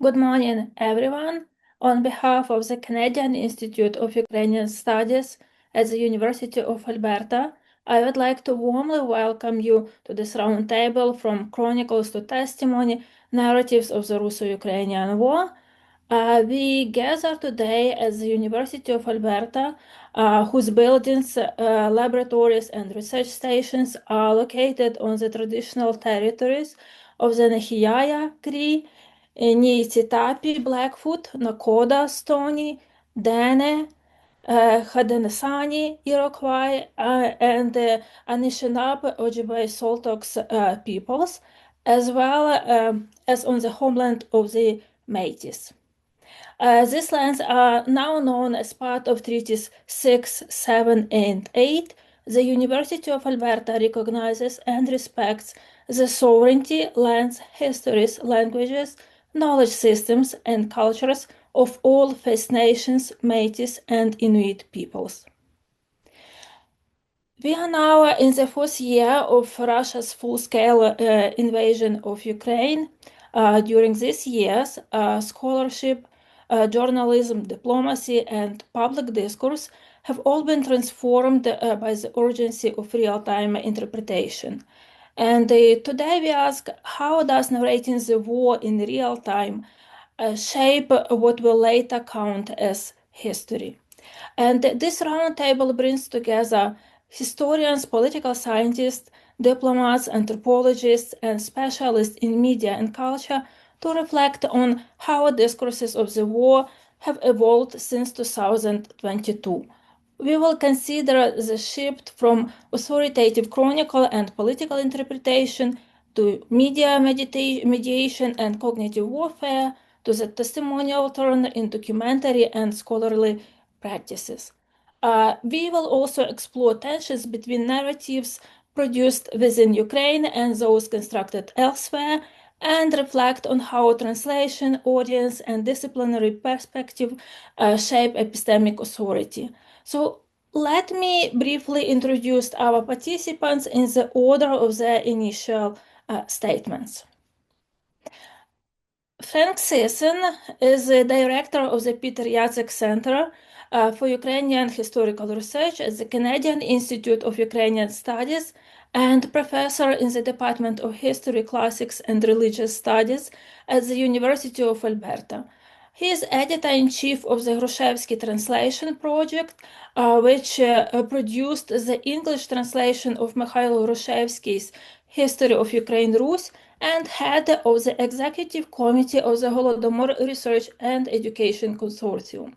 Good morning, everyone. On behalf of the Canadian Institute of Ukrainian Studies at the University of Alberta, I would like to warmly welcome you to this roundtable from Chronicles to Testimony, Narratives of the Russo-Ukrainian War. We gather today at the University of Alberta, whose buildings, laboratories, and research stations are located on the traditional territories of the Nehiaya, Cree, Niitsitapi, Blackfoot, Nakoda, Stony, Dene, Haudenosaunee, Iroquois, and the Anishinaabe, Ojibwe, Saltox peoples, as well as on the homeland of the Métis. These lands are now known as part of Treaties 6, 7, and 8. The University of Alberta recognizes and respects the sovereignty, lands, histories, languages, knowledge systems, and cultures of all First Nations, Métis, and Inuit peoples. We are now in the fourth year of Russia's full-scale invasion of Ukraine. During these years, scholarship, journalism, diplomacy, and public discourse have all been transformed by the urgency of real-time interpretation. And today we ask, how does narrating the war in real time shape what we'll later count as history? And this roundtable brings together historians, political scientists, diplomats, anthropologists, and specialists in media and culture to reflect on how discourses of the war have evolved since 2022. We will consider the shift from authoritative chronicle and political interpretation to media mediation and cognitive warfare, to the testimonial turn in documentary and scholarly practices. We will also explore tensions between narratives produced within Ukraine and those constructed elsewhere, and reflect on how translation, audience, and disciplinary perspective shape epistemic authority. So let me briefly introduce our participants in the order of their initial statements. Frank Sysyn is the director of the Peter Jacek Center for Ukrainian Historical Research at the Canadian Institute of Ukrainian Studies and professor in the Department of History, Classics, and Religious Studies at the University of Alberta. He is editor-in-chief of the Grushevsky Translation Project, which produced the English translation of Mikhail Grushevsky's History of Ukraine Rus, and head of the Executive Committee of the Holodomor Research and Education Consortium.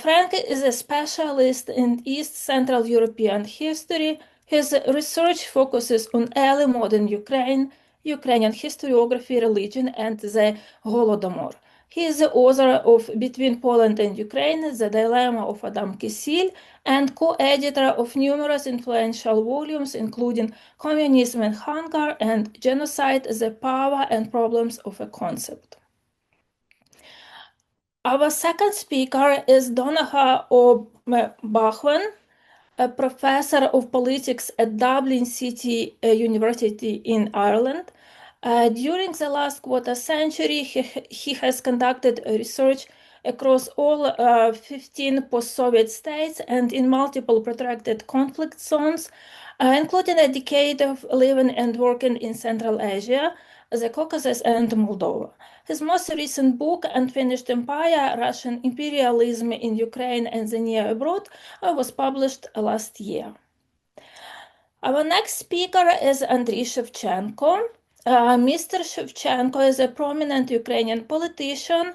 Frank is a specialist in East Central European history. His research focuses on early modern Ukraine, Ukrainian historiography, religion, and the Holodomor. He is the author of Between Poland and Ukraine, The Dilemma of Adam Kisil, and co-editor of numerous influential volumes, including Communism and Hunger and Genocide, The Power and Problems of a Concept. Our second speaker is Donnacha Beacháin, a professor of politics at Dublin City University in Ireland. During the last quarter century, he has conducted research across all 15 post-Soviet states and in multiple protracted conflict zones, including a decade of living and working in Central Asia, the Caucasus, and Moldova. His most recent book, Unfinished Empire, Russian Imperialism in Ukraine and the Near Abroad, was published last year. Our next speaker is Andriy Shevchenko. Mr. Shevchenko is a prominent Ukrainian politician,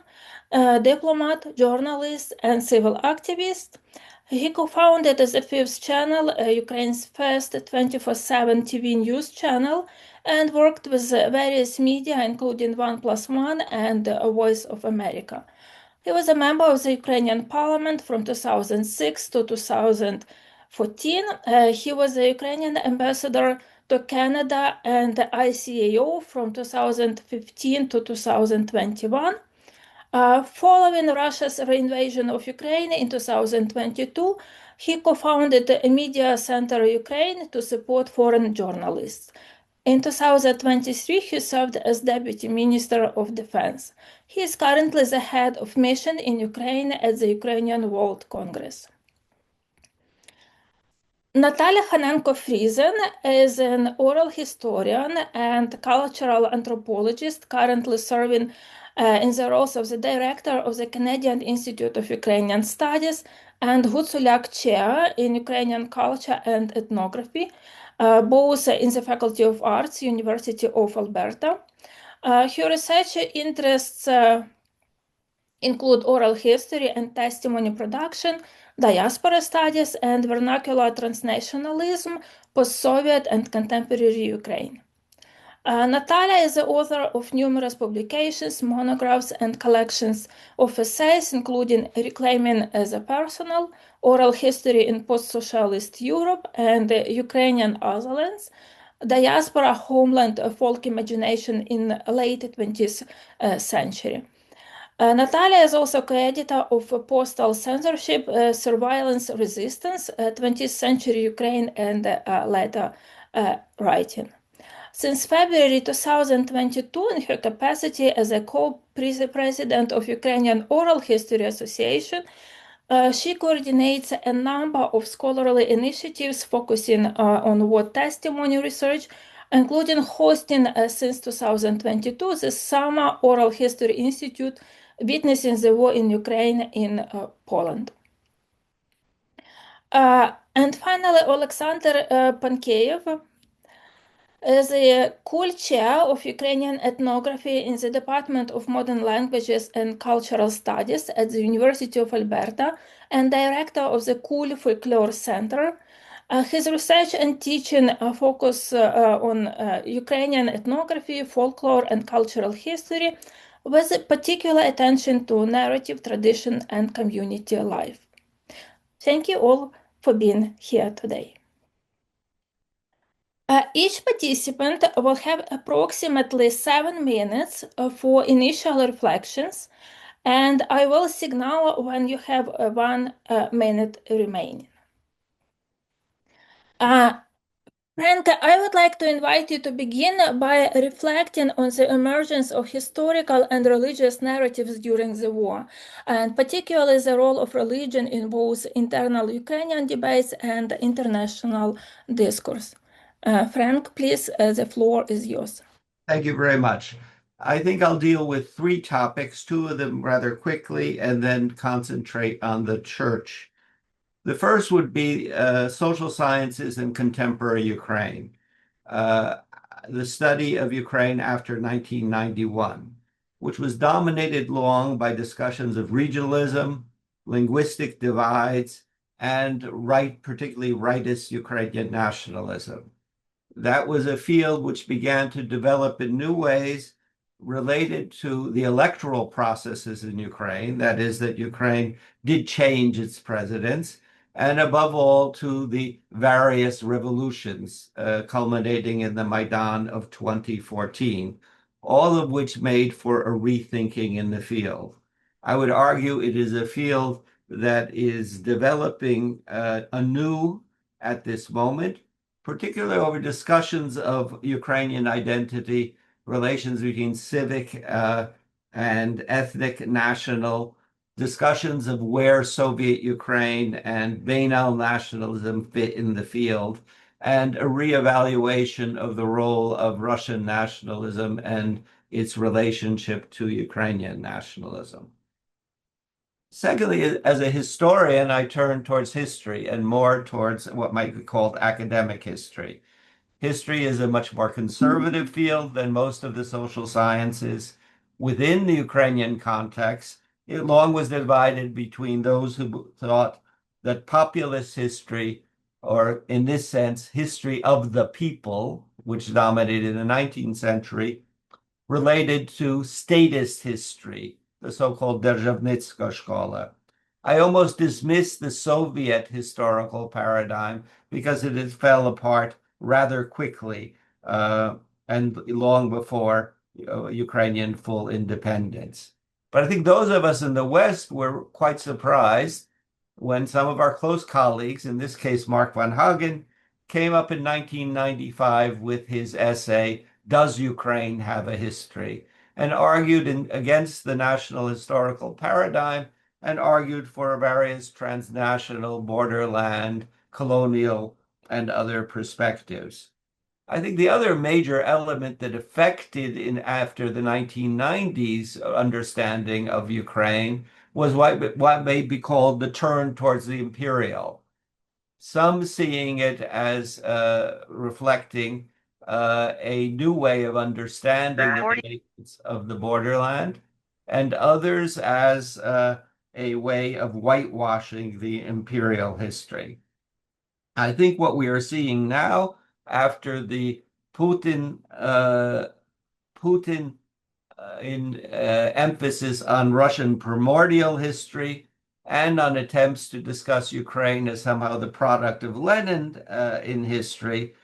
diplomat, journalist, and civil activist. He co-founded the Fifth Channel, Ukraine's first 24/7 TV news channel, and worked with various media, including 1+1 and Voice of America. He was a member of the Ukrainian parliament from 2006 to 2014. He was the Ukrainian ambassador to Canada and the ICAO from 2015 to 2021. Following Russia's reinvasion of Ukraine in 2022, he co-founded the Media Center Ukraine to support foreign journalists. In 2023, he served as Deputy Minister of Defense. He is currently the head of mission in Ukraine at the Ukrainian World Congress. Natalia Khanenko-Friesen is an oral historian and cultural anthropologist currently serving in the roles of the director of the Canadian Institute of Ukrainian Studies and Gutsouliak Chair in Ukrainian Culture and Ethnography, both in the Faculty of Arts, University of Alberta. Her research interests include oral history and testimony production, diaspora studies, and vernacular transnationalism, post-Soviet and contemporary Ukraine. Natalia is the author of numerous publications, monographs, and collections of essays, including Reclaiming as a Personal, Oral History in Post-Socialist Europe and Ukrainian Otherlands, Diaspora, Homeland, Folk Imagination in the late 20th century. Natalia is also co-editor of Postal Censorship, Surveillance Resistance, 20th Century Ukraine and Letter Writing. Since February 2022, in her capacity as a co-president of Ukrainian Oral History Association, she coordinates a number of scholarly initiatives focusing on war testimony research, including hosting since 2022 the Summer Oral History Institute Witnessing the War in Ukraine in Poland. And finally, Oleksandr Pankieiev is the co-chair of Ukrainian ethnography in the Department of Modern Languages and Cultural Studies at the University of Alberta and director of the Cool Folklore Center. His research and teaching focus on Ukrainian ethnography, folklore, and cultural history, with particular attention to narrative, tradition, and community life. Thank you all for being here today. Each participant will have approximately 7 minutes for initial reflections, and I will signal when you have 1 minute remaining. Frank, I would like to invite you to begin by reflecting on the emergence of historical and religious narratives during the war, and particularly the role of religion in both internal Ukrainian debates and international discourse. Frank, please, the floor is yours. Thank you very much. I think I'll deal with 3 topics, 2 of them rather quickly, and then concentrate on the church. The first would be social sciences in contemporary Ukraine, the study of Ukraine after 1991, which was dominated long by discussions of regionalism, linguistic divides, and particularly rightist Ukrainian nationalism. That was a field which began to develop in new ways related to the electoral processes in Ukraine, that is, that Ukraine did change its presidents, and above all to the various revolutions culminating in the Maidan of 2014, all of which made for a rethinking in the field. I would argue it is a field that is developing anew at this moment, particularly over discussions of Ukrainian identity, relations between civic and ethnic national, discussions of where Soviet Ukraine and banal nationalism fit in the field, and a reevaluation of the role of Russian nationalism and its relationship to Ukrainian nationalism. Secondly, as a historian, I turn towards history and more towards what might be called academic history. History is a much more conservative field than most of the social sciences. Within the Ukrainian context, it long was divided between those who thought that populist history, or in this sense, history of the people, which dominated the 19th century, related to statist history, the so-called Derzhavnitska Shkola. I almost dismiss the Soviet historical paradigm because it fell apart rather quickly and long before Ukrainian full independence. But I think those of us in the West were quite surprised when some of our close colleagues, in this case Mark van Hagen, came up in 1995 with his essay, Does Ukraine Have a History? and argued against the national historical paradigm and argued for various transnational, borderland, colonial, and other perspectives. I think the other major element that affected after the 1990s understanding of Ukraine was what may be called the turn towards the imperial. Some seeing it as reflecting a new way of understanding the nations of the borderland, and others as a way of whitewashing the imperial history. I think what we are seeing now after the Putin in emphasis on Russian primordial history and on attempts to discuss Ukraine as somehow the product of Lenin in history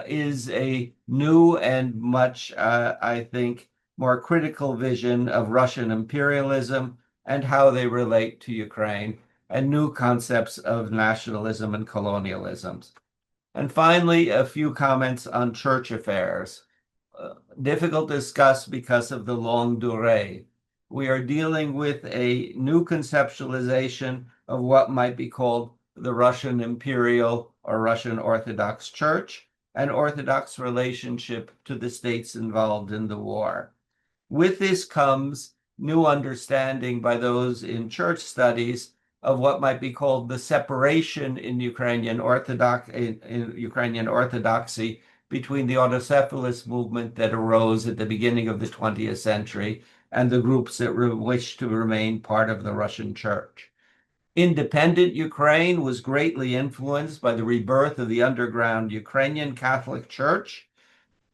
is a new and much, I think, more critical vision of Russian imperialism and how they relate to Ukraine, and new concepts of nationalism and colonialism. And finally, a few comments on church affairs. Difficult to discuss because of the longue durée. We are dealing with a new conceptualization of what might be called the Russian Imperial or Russian Orthodox Church, and Orthodox relationship to the states involved in the war. With this comes new understanding by those in church studies of what might be called the separation in Ukrainian Orthodoxy between the autocephalous movement that arose at the beginning of the 20th century and the groups that wished to remain part of the Russian Church. Independent Ukraine was greatly influenced by the rebirth of the underground Ukrainian Catholic Church,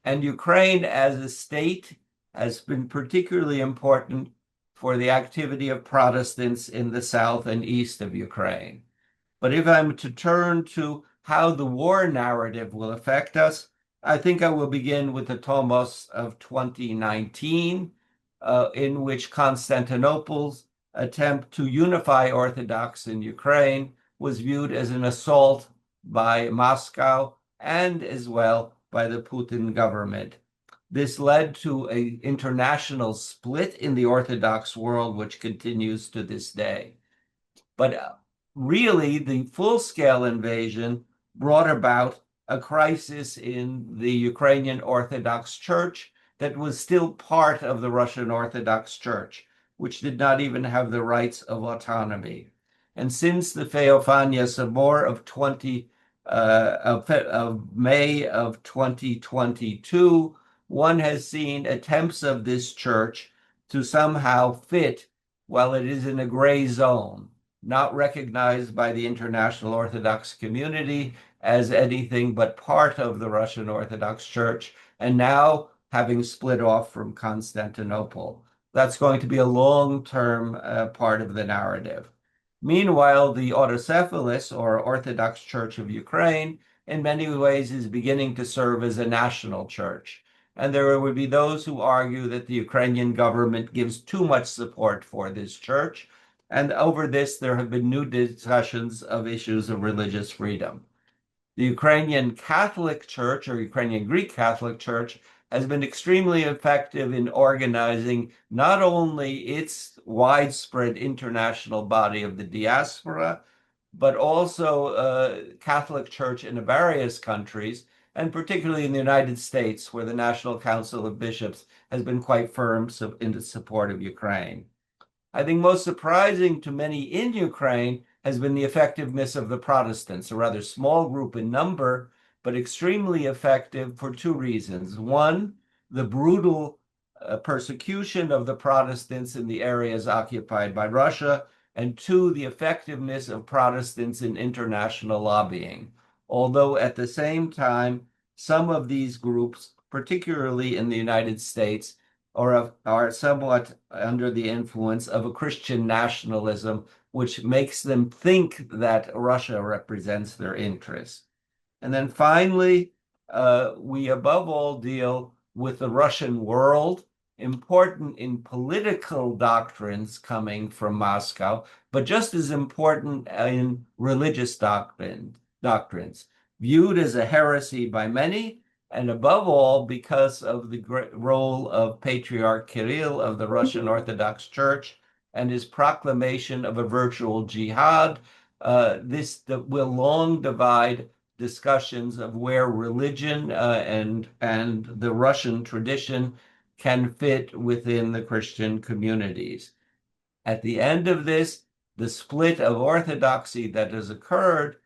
and Ukraine as a state has been particularly important for the activity of Protestants in the south and east of Ukraine. But if I'm to turn to how the war narrative will affect us, I think I will begin with the Tomos of 2019, in which Constantinople's attempt to unify Orthodox in Ukraine was viewed as an assault by Moscow and as well by the Putin government. This led to an international split in the Orthodox world, which continues to this day. But really, the full-scale invasion brought about a crisis in the Ukrainian Orthodox Church that was still part of the Russian Orthodox Church, which did not even have the rights of autonomy. And since the Feofania Sabor of May of 2022, one has seen attempts of this church to somehow fit, while it is in a gray zone, not recognized by the international Orthodox community as anything but part of the Russian Orthodox Church, and now having split off from Constantinople. That's going to be a long-term part of the narrative. Meanwhile, the autocephalous, or Orthodox Church of Ukraine, in many ways is beginning to serve as a national church. And there would be those who argue that the Ukrainian government gives too much support for this church. And over this, there have been new discussions of issues of religious freedom. The Ukrainian Catholic Church, or Ukrainian Greek Catholic Church, has been extremely effective in organizing not only its widespread international body of the diaspora, but also Catholic Church in various countries, and particularly in the United States, where the National Council of Bishops has been quite firm in support of Ukraine. I think most surprising to many in Ukraine has been the effectiveness of the Protestants, a rather small group in number, but extremely effective for two reasons. One, the brutal persecution of the Protestants in the areas occupied by Russia, and two, the effectiveness of Protestants in international lobbying. Although at the same time, some of these groups, particularly in the United States, are somewhat under the influence of a Christian nationalism, which makes them think that Russia represents their interests. And then finally, we above all deal with the Russian world, important in political doctrines coming from Moscow, but just as important in religious doctrines, viewed as a heresy by many, and above all, because of the great role of Patriarch Kirill of the Russian Orthodox Church and his proclamation of a virtual jihad. This will long divide discussions of where religion and the Russian tradition can fit within the Christian communities. At the end of this, the split of orthodoxy that has occurred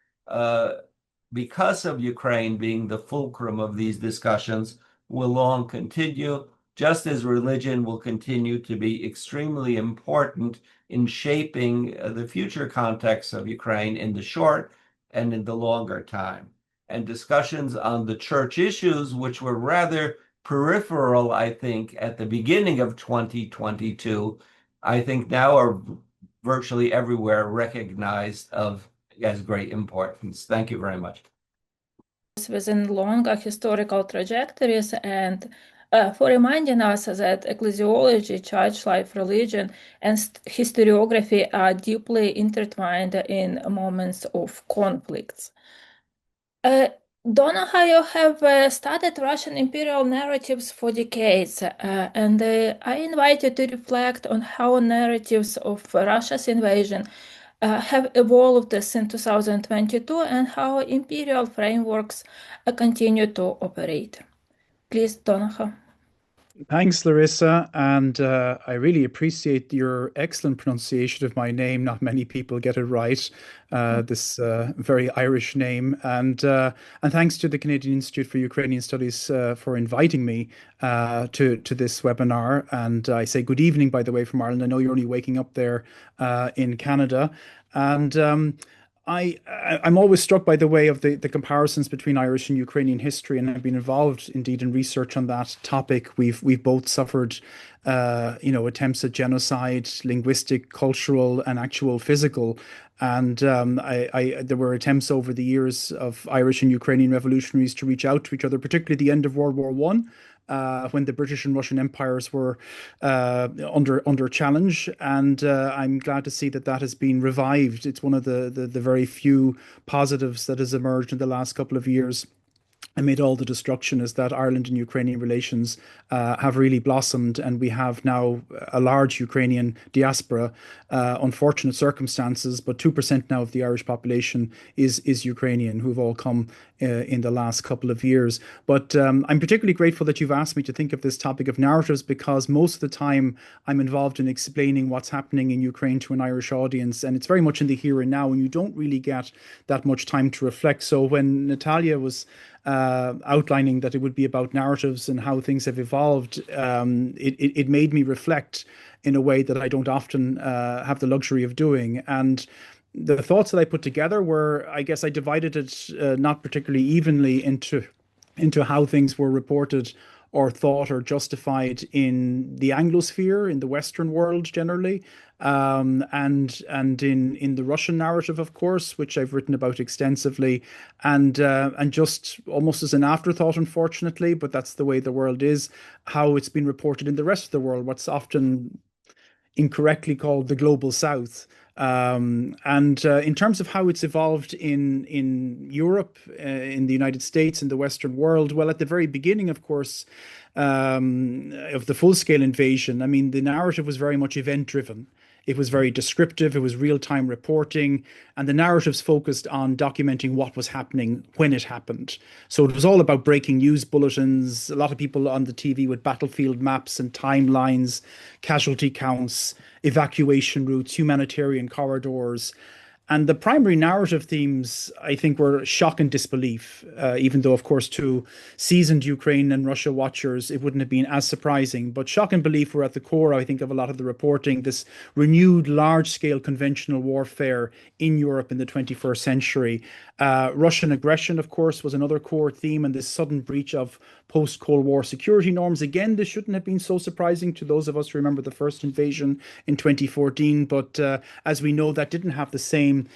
because of Ukraine being the fulcrum of these discussions will long continue, just as religion will continue to be extremely important in shaping the future context of Ukraine in the short and in the longer time. And discussions on the church issues, which were rather peripheral, I think, at the beginning of 2022, I think now are virtually everywhere recognized as great importance. Thank you very much. Within longer historical trajectories and for reminding us that ecclesiology, church life, religion, and historiography are deeply intertwined in moments of conflicts. Donnacha, you have studied Russian imperial narratives for decades, and I invite you to reflect on how narratives of Russia's invasion have evolved since 2022 and how imperial frameworks continue to operate. Please, Donnacha. Thanks, Larysa, and I really appreciate your excellent pronunciation of my name. Not many people get it right. This very Irish name, and thanks to the Canadian Institute for Ukrainian Studies for inviting me to this webinar. And I say good evening, by the way, from Ireland. I know you're only waking up there in Canada, and I'm always struck by the way of the comparisons between Irish and Ukrainian history, and I've been involved indeed in research on that topic. We've both suffered, attempts at genocide, linguistic, cultural, and actual physical. And there were attempts over the years of Irish and Ukrainian revolutionaries to reach out to each other, particularly at the end of World War One, when the British and Russian empires were under challenge, and I'm glad to see that has been revived. It's one of the very few positives that has emerged in the last couple of years amid all the destruction, is that Ireland and Ukrainian relations have really blossomed, and we have now a large Ukrainian diaspora. Unfortunate circumstances, but 2% now of the Irish population is Ukrainian, who've all come in the last couple of years. But I'm particularly grateful that you've asked me to think of this topic of narratives, because most of the time I'm involved in explaining what's happening in Ukraine to an Irish audience, and it's very much in the here and now, and you don't really get that much time to reflect. So when Natalia was outlining that it would be about narratives and how things have evolved, it made me reflect in a way that I don't often have the luxury of doing. And the thoughts that I put together were, I guess I divided it not particularly evenly into how things were reported or thought or justified in the Anglosphere, in the Western world generally, and in the Russian narrative, of course, which I've written about extensively, and just almost as an afterthought, unfortunately, but that's the way the world is, how it's been reported in the rest of the world, what's often incorrectly called the global South. And in terms of how it's evolved in Europe, in the United States, in the Western world, well, at the very beginning, of course, of the full-scale invasion, I mean, the narrative was very much event-driven. It was very descriptive, it was real-time reporting, and the narratives focused on documenting what was happening when it happened. So it was all about breaking news bulletins, a lot of people on the TV with battlefield maps and timelines, casualty counts, evacuation routes, humanitarian corridors. And the primary narrative themes, I think, were shock and disbelief, even though, of course, to seasoned Ukraine and Russia watchers, it wouldn't have been as surprising. But shock and belief were at the core, I think, of a lot of the reporting, this renewed large-scale conventional warfare in Europe in the 21st century. Russian aggression, of course, was another core theme, and this sudden breach of post-Cold War security norms. Again, this shouldn't have been so surprising to those of us who remember the first invasion in 2014, but as we know, that didn't have the same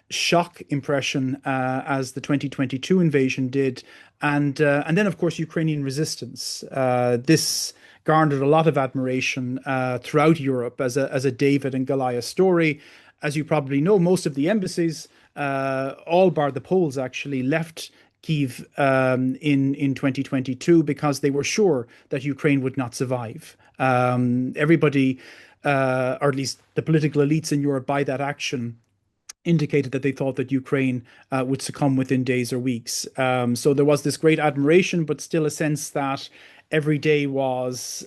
shock impression as the 2022 invasion did. And then, of course, Ukrainian resistance. This garnered a lot of admiration throughout Europe as a David and Goliath story. As you probably know, most of the embassies, all bar the Poles actually, left Kyiv in 2022 because they were sure that Ukraine would not survive. Everybody, or at least the political elites in Europe, by that action, indicated that they thought that Ukraine would succumb within days or weeks. So there was this great admiration, but still a sense that every day was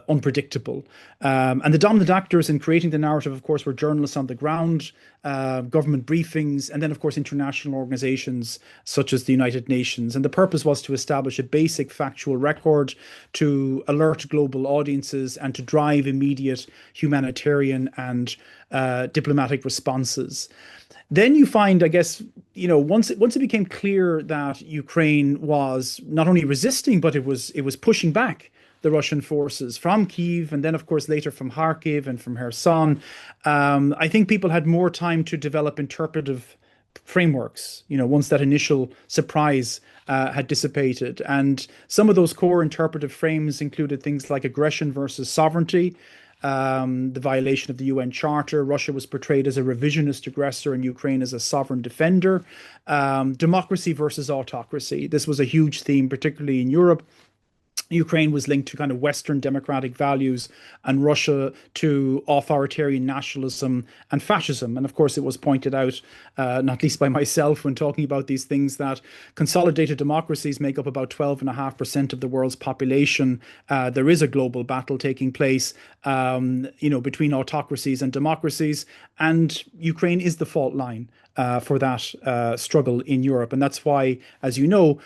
unpredictable. And the dominant actors in creating the narrative, of course, were journalists on the ground, government briefings, and then, of course, international organizations such as the United Nations. And the purpose was to establish a basic factual record, to alert global audiences, and to drive immediate humanitarian and diplomatic responses. Then you find, I guess, once it became clear that Ukraine was not only resisting, but it was pushing back the Russian forces from Kyiv, and then, of course, later from Kharkiv and from Kherson. I think people had more time to develop interpretive frameworks, once that initial surprise had dissipated. And some of those core interpretive frames included things like aggression versus sovereignty, the violation of the UN Charter. Russia was portrayed as a revisionist aggressor and Ukraine as a sovereign defender. Democracy versus autocracy. This was a huge theme, particularly in Europe. Ukraine was linked to kind of Western democratic values and Russia to authoritarian nationalism and fascism. And of course, it was pointed out, not least by myself when talking about these things, that consolidated democracies make up about 12.5% of the world's population. There is a global battle taking place, between autocracies and democracies, and Ukraine is the fault line for that struggle in Europe. And that's why, as you know,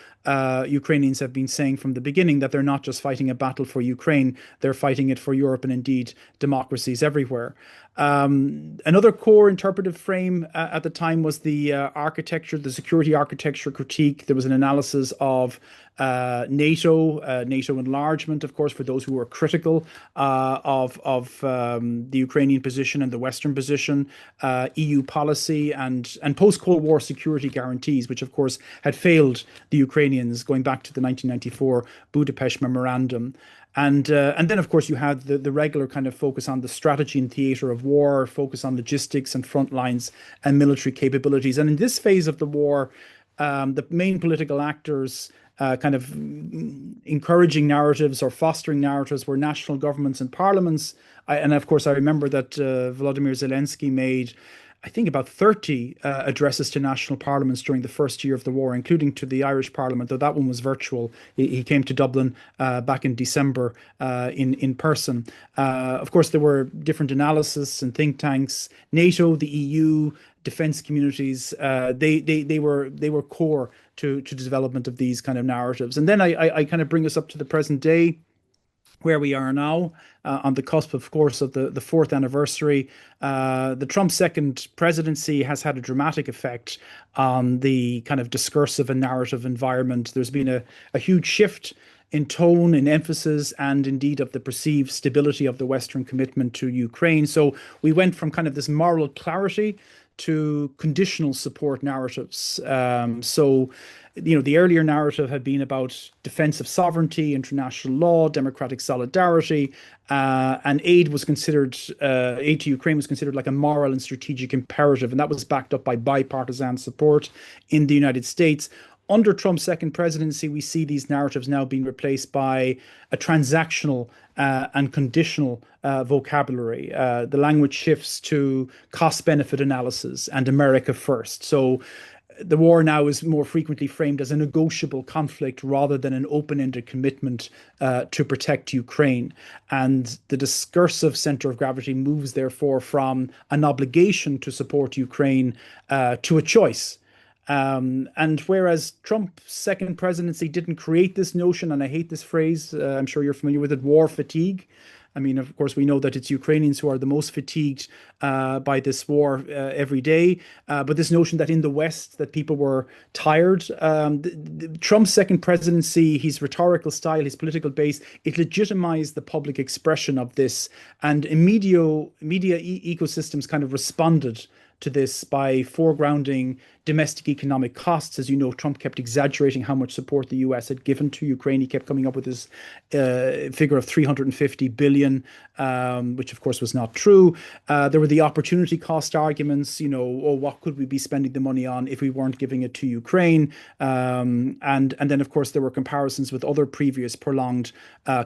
Ukrainians have been saying from the beginning that they're not just fighting a battle for Ukraine, they're fighting it for Europe and indeed democracies everywhere. Another core interpretive frame at the time was the architecture, the security architecture critique. There was an analysis of NATO enlargement, of course, for those who were critical of the Ukrainian position and the Western position, EU policy, and post-Cold War security guarantees, which of course had failed the Ukrainians going back to the 1994 Budapest Memorandum. And then, of course, you had the regular kind of focus on the strategy and theatre of war, focus on logistics and front lines and military capabilities. And in this phase of the war, the main political actors kind of encouraging narratives or fostering narratives were national governments and parliaments. And of course, I remember that Volodymyr Zelensky made, I think, about 30 addresses to national parliaments during the first year of the war, including to the Irish Parliament, though that one was virtual. He came to Dublin back in December in person. Of course, there were different analysis and think tanks. NATO, the EU, defense communities, they were core to the development of these kind of narratives. And then I kind of bring us up to the present day, where we are now, on the cusp, of course, of the fourth anniversary. The Trump second presidency has had a dramatic effect on the kind of discursive and narrative environment. There's been a huge shift in tone, in emphasis, and indeed of the perceived stability of the Western commitment to Ukraine. So we went from kind of this moral clarity to conditional support narratives. The earlier narrative had been about defense of sovereignty, international law, democratic solidarity, and aid to Ukraine was considered like a moral and strategic imperative, and that was backed up by bipartisan support in the United States. Under Trump's second presidency, we see these narratives now being replaced by a transactional and conditional vocabulary. The language shifts to cost-benefit analysis and America first. So the war now is more frequently framed as a negotiable conflict rather than an open-ended commitment to protect Ukraine. And the discursive center of gravity moves, therefore, from an obligation to support Ukraine to a choice. And whereas Trump's second presidency didn't create this notion, and I hate this phrase, I'm sure you're familiar with it, war fatigue. I mean, of course, we know that it's Ukrainians who are the most fatigued by this war every day. But this notion that in the West, that people were tired. Trump's second presidency, his rhetorical style, his political base, it legitimized the public expression of this. And media ecosystems kind of responded to this by foregrounding domestic economic costs. As you know, Trump kept exaggerating how much support the US had given to Ukraine. He kept coming up with this figure of 350 billion, which of course was not true. There were the opportunity cost arguments, oh, what could we be spending the money on if we weren't giving it to Ukraine? And then, of course, there were comparisons with other previous prolonged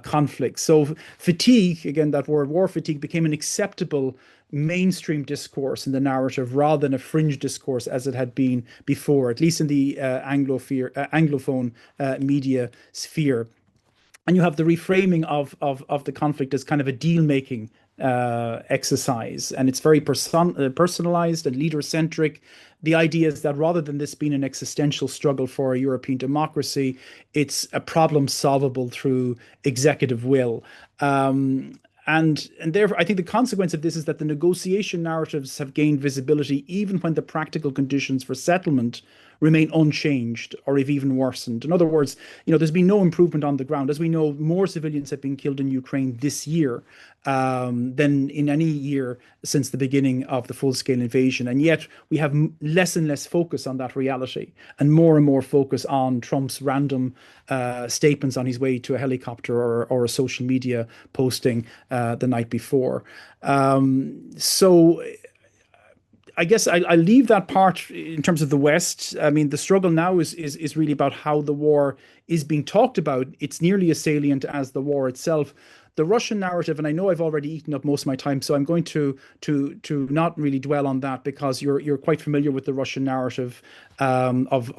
conflicts. So fatigue, again, that word war fatigue, became an acceptable mainstream discourse in the narrative rather than a fringe discourse as it had been before, at least in the Anglophone media sphere. And you have the reframing of the conflict as kind of a deal-making exercise, and it's very personalized and leader-centric. The idea is that rather than this being an existential struggle for a European democracy, it's a problem solvable through executive will. And therefore, I think the consequence of this is that the negotiation narratives have gained visibility even when the practical conditions for settlement remain unchanged or have even worsened. In other words, there's been no improvement on the ground. As we know, more civilians have been killed in Ukraine this year than in any year since the beginning of the full-scale invasion. And yet we have less and less focus on that reality and more focus on Trump's random statements on his way to a helicopter or a social media posting the night before. So I guess I leave that part in terms of the West. I mean, the struggle now is really about how the war is being talked about. It's nearly as salient as the war itself. The Russian narrative, and I know I've already eaten up most of my time, so I'm going to not really dwell on that because you're quite familiar with the Russian narrative of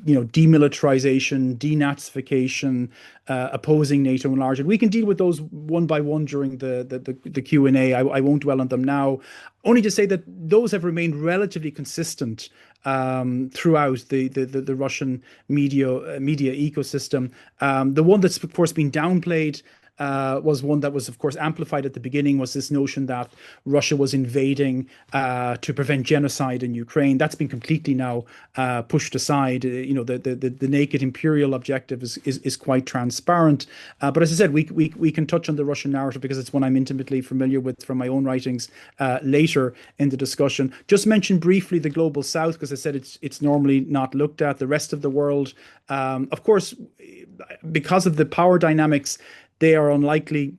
demilitarization, denazification, opposing NATO and large. And we can deal with those one by one during the Q&A. I won't dwell on them now. Only to say that those have remained relatively consistent throughout the Russian media ecosystem. The one that's of course been downplayed was one that was, of course, amplified at the beginning, was this notion that Russia was invading to prevent genocide in Ukraine. That's been completely now pushed aside. The naked imperial objective is quite transparent. But as I said, we can touch on the Russian narrative because it's one I'm intimately familiar with from my own writings later in the discussion. Just mention briefly the global South, because I said it's normally not looked at. The rest of the world, of course, because of the power dynamics, they are unlikely,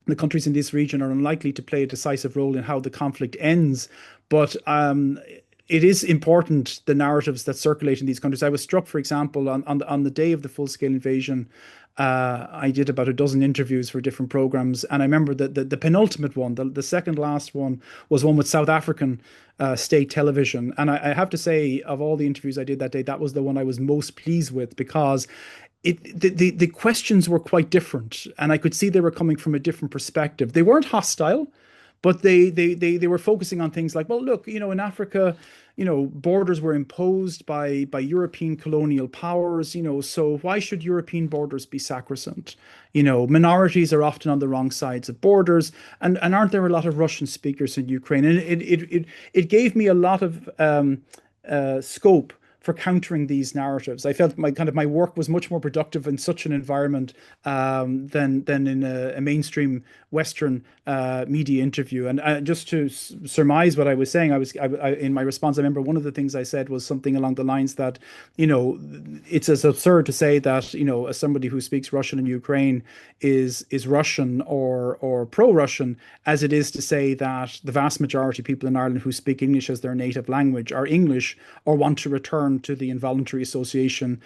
the countries in this region are unlikely to play a decisive role in how the conflict ends. But it is important, the narratives that circulate in these countries. I was struck, for example, on the day of the full-scale invasion, I did about a dozen interviews for different programs. And I remember that the penultimate one, the second last one, was one with South African state television. And I have to say, of all the interviews I did that day, that was the one I was most pleased with, because the questions were quite different, and I could see they were coming from a different perspective. They weren't hostile, but they were focusing on things like, well, look, in Africa, borders were imposed by European colonial powers, so why should European borders be sacrosanct? Minorities are often on the wrong sides of borders, and aren't there a lot of Russian speakers in Ukraine? And it gave me a lot of scope for countering these narratives. I felt my work was much more productive in such an environment than in a mainstream Western media interview. And just to surmise what I was saying, I in my response, I remember one of the things I said was something along the lines that, it's as absurd to say that, as somebody who speaks Russian in Ukraine is Russian or pro-Russian as it is to say that the vast majority of people in Ireland who speak English as their native language are English or want to return to the involuntary association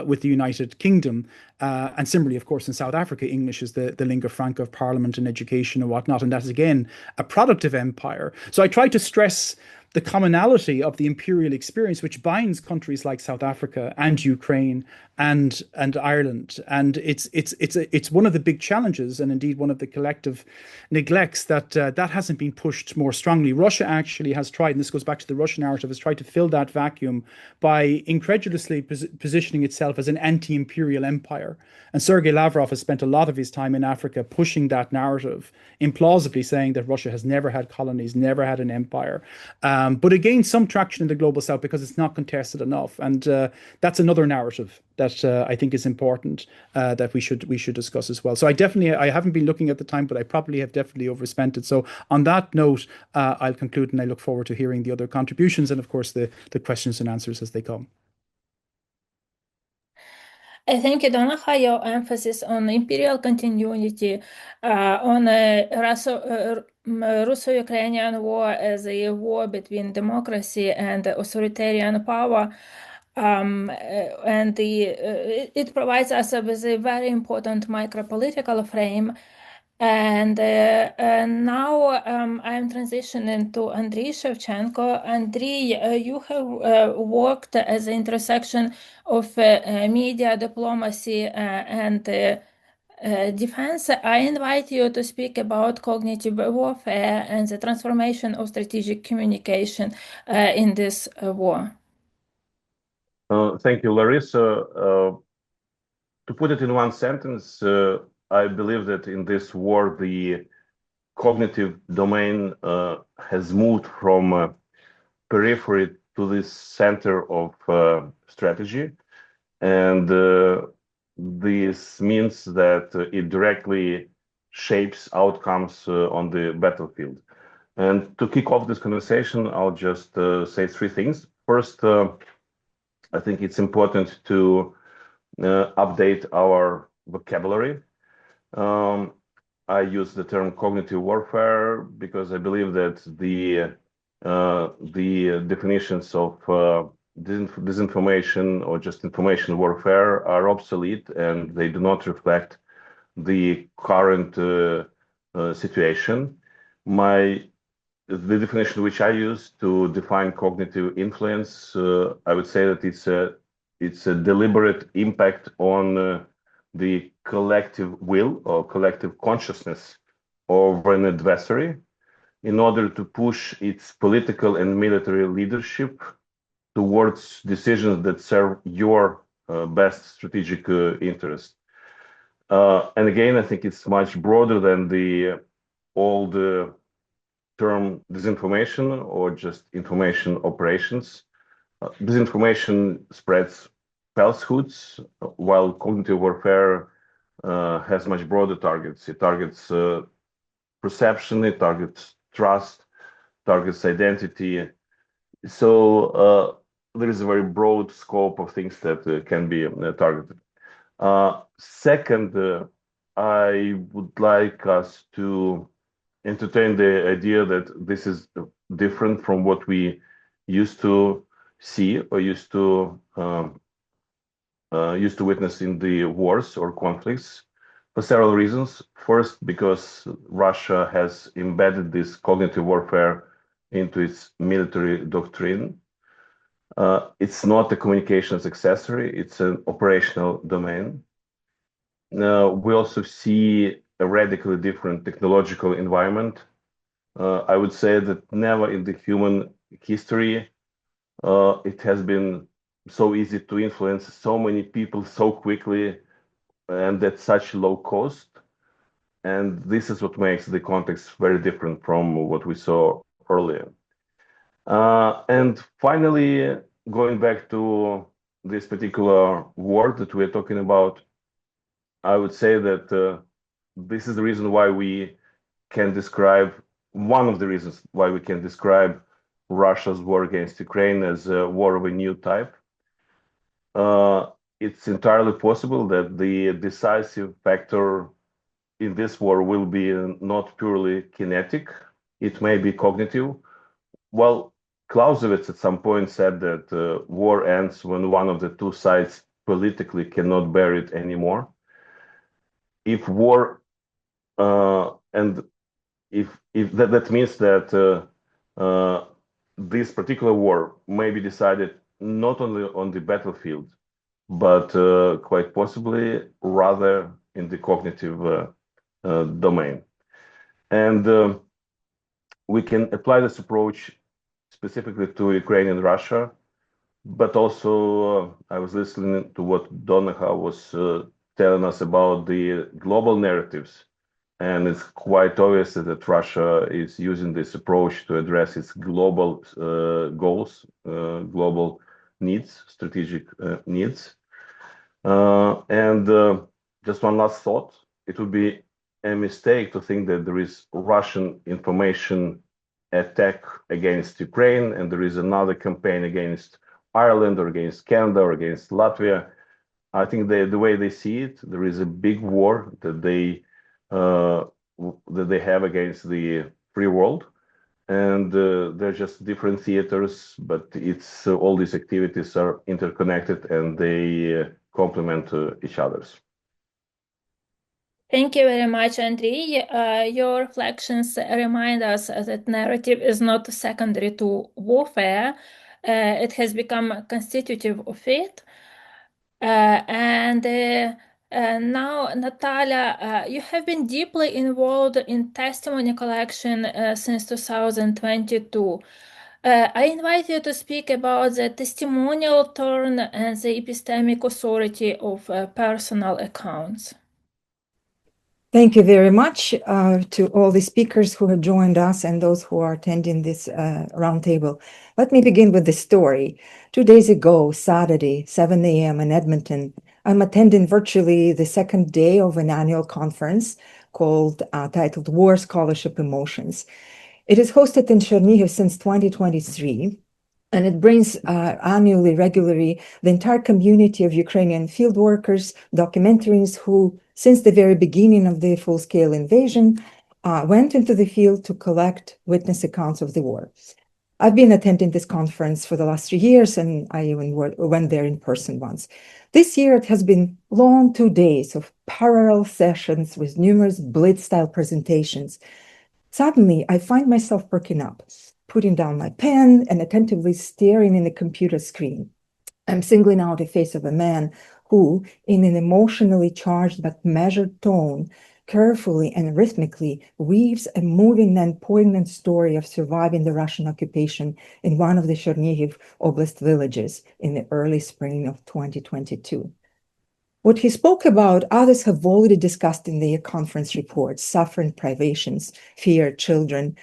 with the United Kingdom. And similarly, of course, in South Africa, English is the lingua franca of parliament and education and whatnot. And that's, again, a product of empire. So I try to stress the commonality of the imperial experience, which binds countries like South Africa and Ukraine and Ireland. And it's one of the big challenges, and indeed one of the collective neglects, that hasn't been pushed more strongly. Russia actually has tried, and this goes back to the Russian narrative, has tried to fill that vacuum by incredulously positioning itself as an anti-imperial empire. And Sergei Lavrov has spent a lot of his time in Africa pushing that narrative, implausibly saying that Russia has never had colonies, never had an empire. but it gained some traction in the global south because it's not contested enough. And that's another narrative that I think is important that we should discuss as well. So I haven't been looking at the time, but I probably have definitely overspent it. So on that note, I'll conclude, and I look forward to hearing the other contributions and, of course, the questions and answers as they come. Thank you, Donnacha. Your emphasis on imperial continuity, on Russo-Ukrainian War as a war between democracy and authoritarian power, and it provides us with a very important micro-political frame. And now I'm transitioning to Andriy Shevchenko. Andriy, you have worked as the intersection of media, diplomacy, and defense. I invite you to speak about cognitive warfare and the transformation of strategic communication in this war. Thank you, Larysa. To put it in one sentence, I believe that in this war, the cognitive domain has moved from periphery to the center of strategy. And this means that it directly shapes outcomes on the battlefield. And to kick off this conversation, I'll just say three things. First, I think it's important to update our vocabulary. I use the term cognitive warfare because I believe that the definitions of disinformation or just information warfare are obsolete, and they do not reflect the current situation. The definition which I use to define cognitive influence, I would say that it's a deliberate impact on the collective will or collective consciousness of an adversary in order to push its political and military leadership towards decisions that serve your best strategic interest. And again, I think it's much broader than the old term disinformation or just information operations. Disinformation spreads falsehoods, while cognitive warfare has much broader targets. It targets perception, it targets trust, targets identity. So there is a very broad scope of things that can be targeted. Second, I would like us to entertain the idea that this is different from what we used to see or used to witness in the wars or conflicts for several reasons. First, because Russia has embedded this cognitive warfare into its military doctrine. It's not a communications accessory, it's an operational domain. We also see a radically different technological environment. I would say that never in the human history it has been so easy to influence so many people so quickly and at such low cost. And this is what makes the context very different from what we saw earlier. And finally, going back to this particular war that we're talking about, I would say that this is the reason why we can describe, one of the reasons why we can describe Russia's war against Ukraine as a war of a new type. It's entirely possible that the decisive factor in this war will be not purely kinetic, it may be cognitive. Well, Clausewitz at some point said that war ends when one of the two sides politically cannot bear it anymore. If war, and if that means that this particular war may be decided not only on the battlefield, but quite possibly rather in the cognitive domain. And we can apply this approach specifically to Ukraine and Russia, but also I was listening to what Donnacha was telling us about the global narratives And it's quite obvious that Russia is using this approach to address its global goals, global needs, strategic needs. And just one last thought, it would be a mistake to think that there is Russian information attack against Ukraine and there is another campaign against Ireland or against Canada or against Latvia. I think the way they see it, there is a big war that they have against the free world, and they're just different theaters, but it's all these activities are interconnected and they complement each other's. Thank you very much, Andriy. Your reflections remind us that narrative is not secondary to warfare. It has become constitutive of it. Now, Natalia, you have been deeply involved in testimony collection since 2022. I invite you to speak about the testimonial turn and the epistemic authority of personal accounts. Thank you very much to all the speakers who have joined us and those who are attending this roundtable. Let me begin with the story. 2 days ago, Saturday, 7 a.m. in Edmonton, I'm attending virtually the second day of an annual conference titled War Scholarship Emotions. It is hosted in Chernihiv since 2023. And it brings annually, regularly, the entire community of Ukrainian field workers, documentarians who, since the very beginning of the full-scale invasion, went into the field to collect witness accounts of the war. I've been attending this conference for the last 3 years, and I even went there in person once. This year, it has been long 2 days of parallel sessions with numerous blitz-style presentations. Suddenly, I find myself perking up, putting down my pen and attentively staring in the computer screen. I'm singling out the face of a man who, in an emotionally charged but measured tone, carefully and rhythmically weaves a moving and poignant story of surviving the Russian occupation in one of the Chernihiv Oblast villages in the early spring of 2022. What he spoke about, others have already discussed in their conference reports: suffering, privations, fear, children,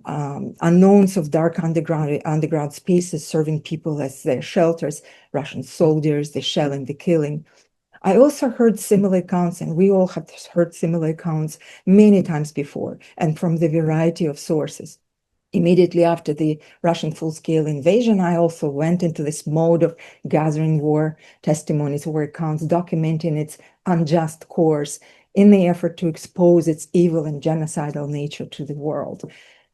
unknowns of dark underground spaces serving people as their shelters, Russian soldiers, the shelling, the killing. I also heard similar accounts, and we all have heard similar accounts many times before, and from the variety of sources. Immediately after the Russian full-scale invasion, I also went into this mode of gathering war testimonies or accounts documenting its unjust course in the effort to expose its evil and genocidal nature to the world.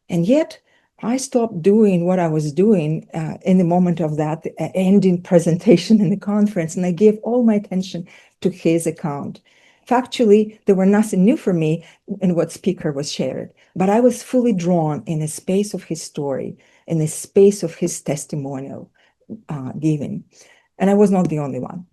And yet, I stopped doing what I was doing in the moment of that ending presentation in the conference, and I gave all my attention to his account. Factually, there were nothing new for me in what speaker was shared, but I was fully drawn in the space of his story, in the space of his testimonial giving. And I was not the only one.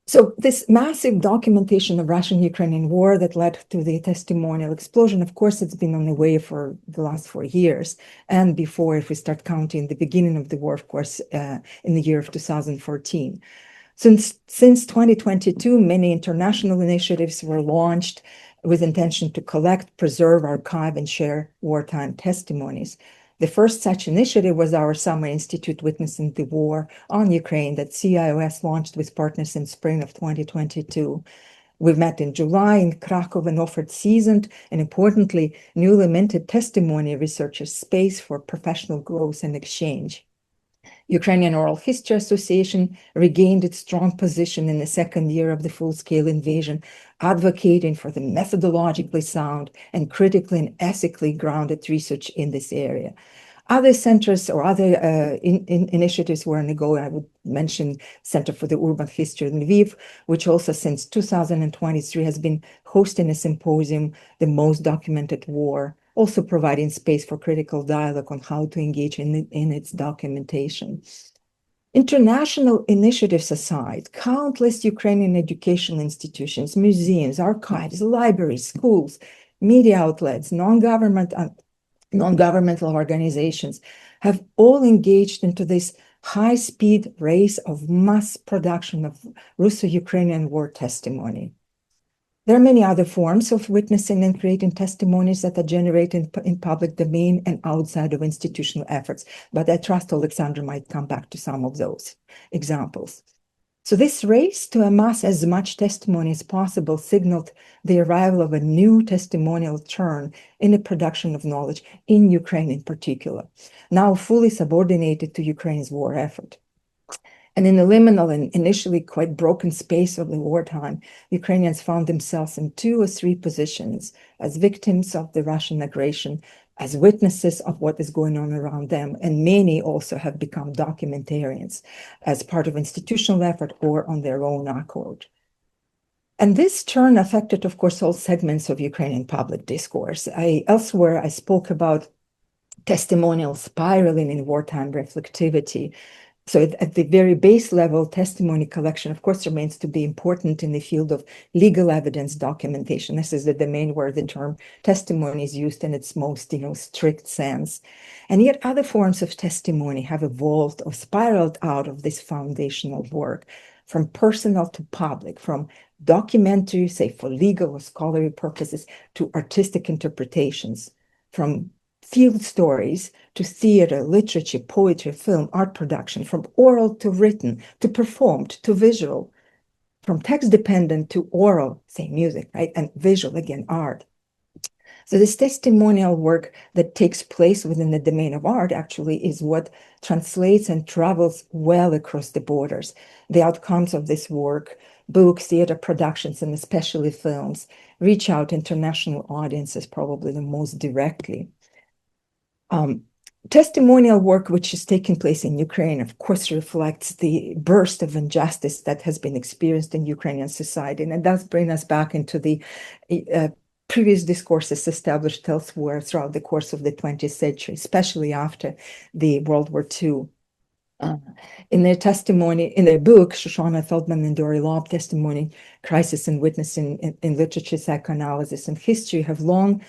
So this massive documentation of Russian-Ukrainian war that led to the testimonial explosion, of course, it's been on the way for the last 4 years. And before, if we start counting the beginning of the war, of course, in the year of 2014. Since 2022, many international initiatives were launched with intention to collect, preserve, archive, and share wartime testimonies. The first such initiative was our Summer Institute Witnessing the War on Ukraine that CIOS launched with partners in spring of 2022. We met in July in Krakow and offered seasoned and, importantly, newly minted testimony researchers space for professional growth and exchange. Ukrainian Oral History Association regained its strong position in the second year of the full-scale invasion, advocating for the methodologically sound and critically and ethically grounded research in this area. Other centers or other initiatives were on the go. I would mention Center for the Urban History in Lviv, which also since 2023 has been hosting a symposium, The Most Documented War, also providing space for critical dialogue on how to engage in its documentation. International initiatives aside, countless Ukrainian educational institutions, museums, archives, libraries, schools, media outlets, non-governmental organizations have all engaged into this high-speed race of mass production of Russo-Ukrainian war testimony. There are many other forms of witnessing and creating testimonies that are generated in public domain and outside of institutional efforts, but I trust Oleksandr might come back to some of those examples. So this race to amass as much testimony as possible signaled the arrival of a new testimonial turn in the production of knowledge in Ukraine in particular, now fully subordinated to Ukraine's war effort. And in the liminal and initially quite broken space of the wartime, Ukrainians found themselves in 2 or 3 positions as victims of the Russian aggression, as witnesses of what is going on around them, and many also have become documentarians as part of institutional effort or on their own accord. And this turn affected, of course, all segments of Ukrainian public discourse. Elsewhere, I spoke about testimonial spiraling in wartime reflectivity. So at the very base level, testimony collection, of course, remains to be important in the field of legal evidence documentation. This is the domain where the term testimony is used in its most, strict sense. And yet other forms of testimony have evolved or spiraled out of this foundational work, from personal to public, from documentary, say for legal or scholarly purposes, to artistic interpretations, from field stories to theater, literature, poetry, film, art production, from oral to written, to performed, to visual, from text-dependent to oral, say music, right? And visual, again, art. So this testimonial work that takes place within the domain of art actually is what translates and travels well across the borders. The outcomes of this work, books, theater productions, and especially films, reach out international audiences probably the most directly. Testimonial work which is taking place in Ukraine, of course, reflects the burst of injustice that has been experienced in Ukrainian society. And it does bring us back into the previous discourses established elsewhere throughout the course of the 20th century, especially after the World War II. In their testimony, in their book, Shoshana Feldman and Dory Lobb, Testimony, Crisis and Witnessing in Literature, Psychoanalysis, and History, have long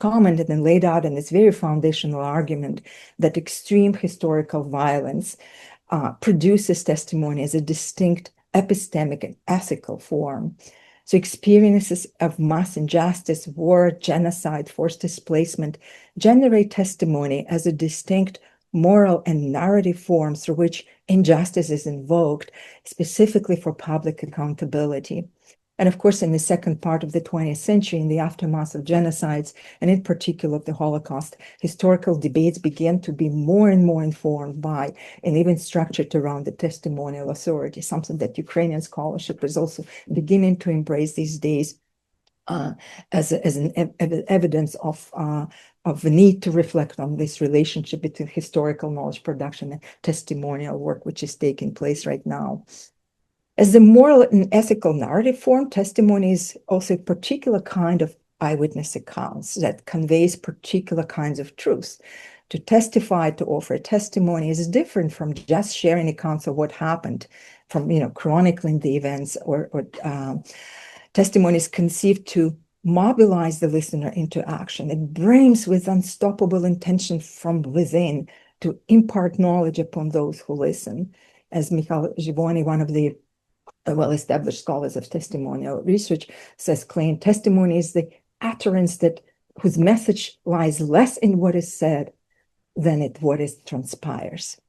commented and laid out in this very foundational argument that extreme historical violence produces testimony as a distinct epistemic and ethical form. So experiences of mass injustice, war, genocide, forced displacement generate testimony as a distinct moral and narrative form through which injustice is invoked, specifically for public accountability. And of course, in the second part of the 20th century, in the aftermath of genocides, and in particular of the Holocaust, historical debates began to be more and more informed by and even structured around the testimonial authority, something that Ukrainian scholarship is also beginning to embrace these days as an evidence of the need to reflect on this relationship between historical knowledge production and testimonial work, which is taking place right now. As a moral and ethical narrative form, testimony is also a particular kind of eyewitness accounts that conveys particular kinds of truths. To testify, to offer testimony is different from just sharing accounts of what happened, from chronicling the events, or testimony is conceived to mobilize the listener into action. It brims with unstoppable intention from within to impart knowledge upon those who listen. As Michal Zhivony, one of the well-established scholars of testimonial research, says, claim testimony is the utterance whose message lies less in what is said than in what transpires.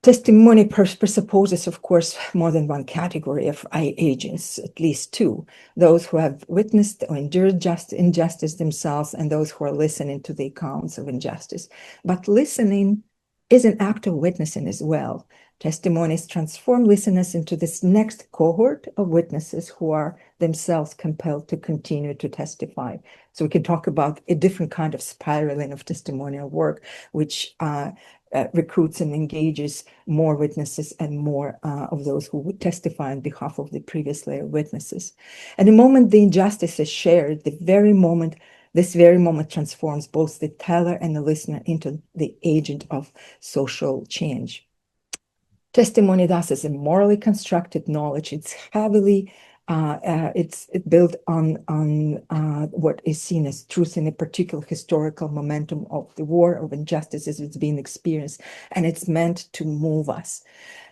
Testimony presupposes, of course, more than one category of agents, at least 2, those who have witnessed or endured injustice themselves and those who are listening to the accounts of injustice. But listening is an act of witnessing as well. Testimonies transform listeners into this next cohort of witnesses who are themselves compelled to continue to testify. So we can talk about a different kind of spiraling of testimonial work, which recruits and engages more witnesses and more of those who would testify on behalf of the previous layer of witnesses. And the moment the injustice is shared, this very moment transforms both the teller and the listener into the agent of social change. Testimony, thus, is a morally constructed knowledge. It's heavily, it's built on what is seen as truth in a particular historical momentum of the war, of injustice as it's being experienced, and it's meant to move us.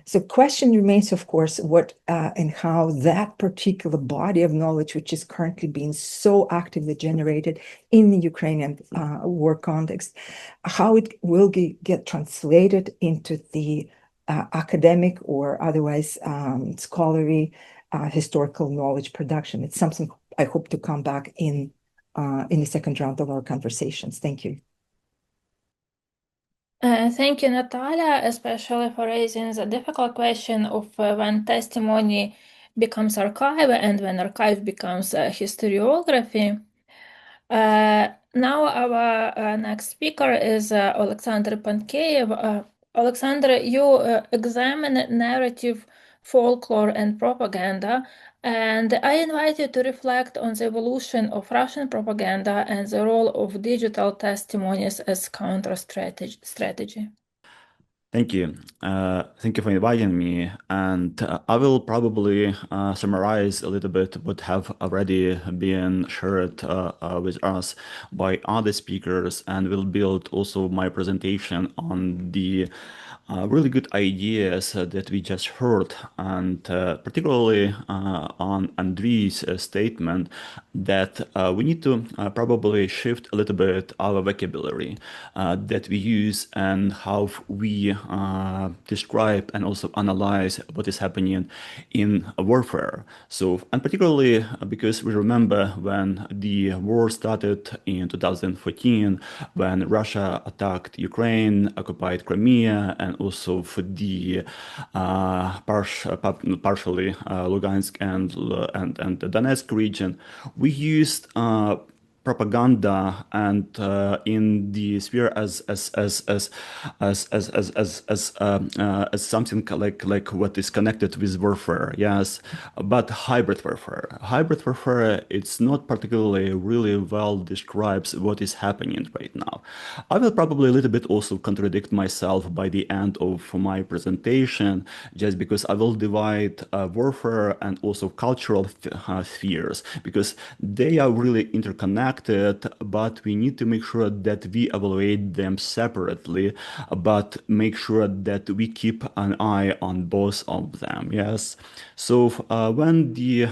So question remains, of course, what and how that particular body of knowledge, which is currently being so actively generated in the Ukrainian war context, how it will get translated into the academic or otherwise scholarly historical knowledge production. It's something I hope to come back in the second round of our conversations. Thank you. Thank you, Natalia, especially for raising the difficult question of when testimony becomes archive and when archive becomes historiography. Now our next speaker is Oleksandr Pankieiev. Oleksandr, you examine narrative, folklore, and propaganda, and I invite you to reflect on the evolution of Russian propaganda and the role of digital testimonies as counter-strategy. Thank you. Thank you for inviting me. And I will probably summarize a little bit what have already been shared with us by other speakers, and will build also my presentation on the really good ideas that we just heard, and particularly on Andriy's statement that we need to probably shift a little bit our vocabulary that we use and how we describe and also analyze what is happening in warfare. So, and particularly because we remember when the war started in 2014, when Russia attacked Ukraine, occupied Crimea, and also for the partially Lugansk and the Donetsk region, we used propaganda and in the sphere as something like what is connected with warfare, yes, but hybrid warfare, it's not particularly really well describes what is happening right now. I will probably a little bit also contradict myself by the end of my presentation, just because I will divide warfare and also cultural spheres, because they are really interconnected, but we need to make sure that we evaluate them separately, but make sure that we keep an eye on both of them, yes. So when the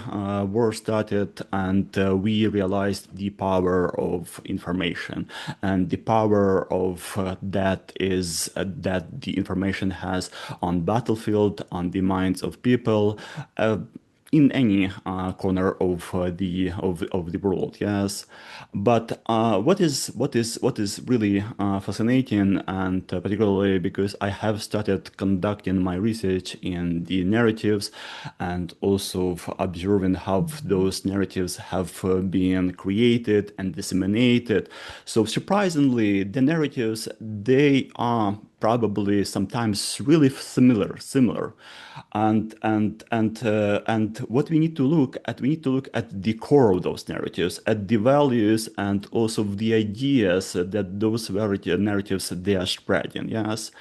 war started and we realized the power of information and the power of that is that the information has on battlefield, on the minds of people, in any corner of the world, yes. But what is really fascinating, and particularly because I have started conducting my research in the narratives and also observing how those narratives have been created and disseminated. So surprisingly, the narratives, they are probably sometimes really similar, and what we need to look at the core of those narratives, at the values and also the ideas that those narratives they are spreading, yes.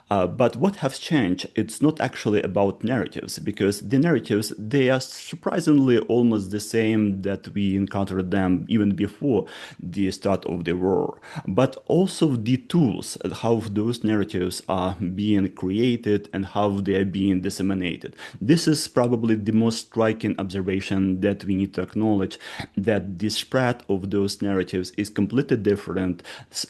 But what has changed, it's not actually about narratives, because the narratives, they are surprisingly almost the same that we encountered them even before the start of the war. But also the tools, how those narratives are being created and how they are being disseminated. This is probably the most striking observation that we need to acknowledge, that the spread of those narratives is completely different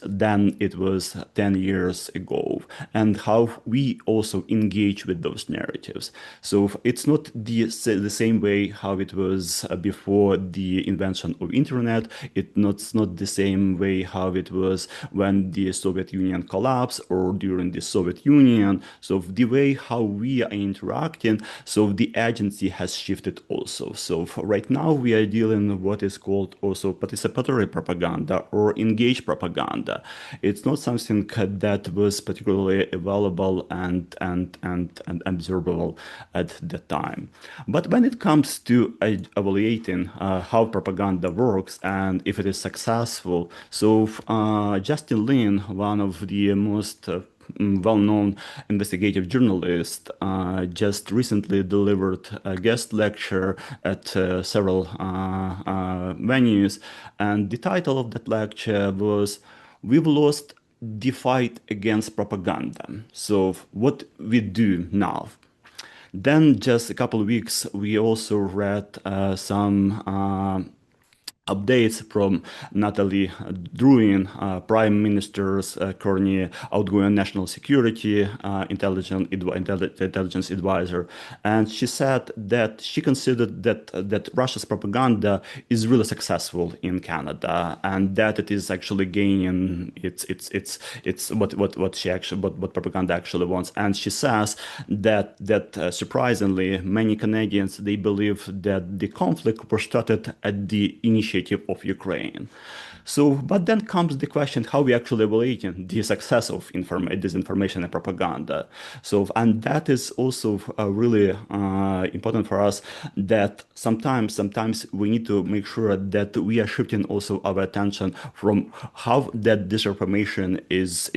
than it was 10 years ago, and how we also engage with those narratives. So it's not the same way how it was before the invention of internet. It's not the same way how it was when the Soviet Union collapsed or during the Soviet Union. So the way how we are interacting, so the agency has shifted also. So right now we are dealing with what is called also participatory propaganda or engaged propaganda. It's not something that was particularly available and observable at the time. But when it comes to evaluating how propaganda works and if it is successful, so Justin Lin, one of the most well-known investigative journalist, just recently delivered a guest lecture at several venues, and the title of that lecture was "We've Lost the Fight Against Propaganda." So what we do now, Then just a couple of weeks, we also read some updates from Natalia Druin, Prime Minister's current outgoing national security intelligence advisor, and she said that she considered that Russia's propaganda is really successful in Canada, and that it is actually gaining it's what propaganda actually wants. And she says that surprisingly many Canadians, they believe that the conflict was started at the initiative of Ukraine. So, but then comes the question how we actually evaluating the success of disinformation and propaganda. So, and that is also really important for us, that sometimes we need to make sure that we are shifting also our attention from how that disinformation is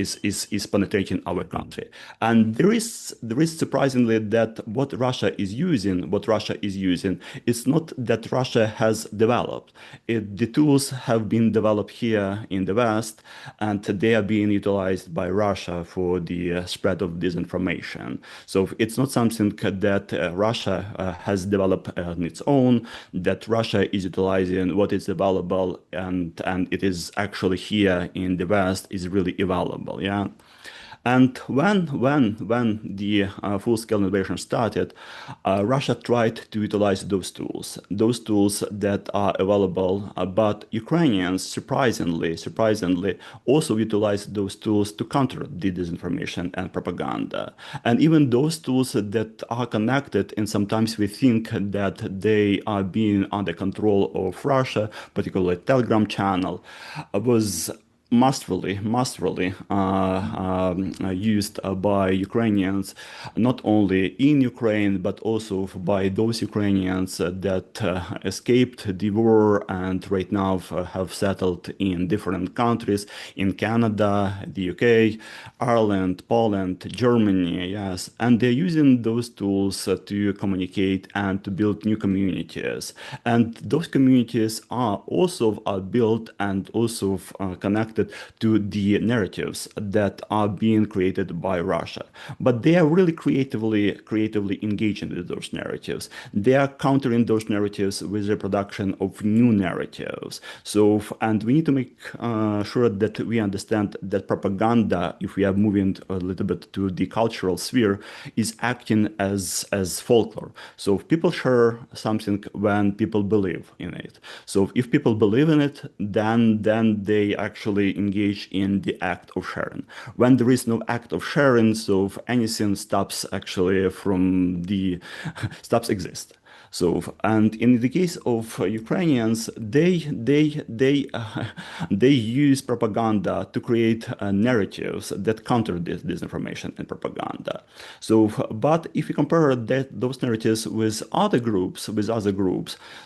penetrating our country. And there is surprisingly that what Russia is using, it's not that Russia has developed. The tools have been developed here in the West, and they are being utilized by Russia for the spread of disinformation. So it's not something that Russia has developed on its own, that Russia is utilizing what is available, and it is actually here in the West is really available. Yeah. And when the full-scale invasion started, Russia tried to utilize those tools that are available. But Ukrainians, surprisingly, also utilized those tools to counter the disinformation and propaganda. And even those tools that are connected, and sometimes we think that they are being under control of Russia, particularly Telegram channel, was masterfully used by Ukrainians, not only in Ukraine, but also by those Ukrainians that escaped the war and right now have settled in different countries, in Canada, the UK, Ireland, Poland, Germany, yes. And they're using those tools to communicate and to build new communities. And those communities are also built and also connected to the narratives that are being created by Russia. But they are really creatively engaging with those narratives. They are countering those narratives with the production of new narratives. So, and we need to make sure that we understand that propaganda, if we are moving a little bit to the cultural sphere, is acting as folklore. So if people share something when people believe in it. So if people believe in it, then they actually engage in the act of sharing. When there is no act of sharing, so anything stops actually from the stops exist. So, and in the case of Ukrainians, they use propaganda to create narratives that counter this disinformation and propaganda. So, but if you compare those narratives with other groups,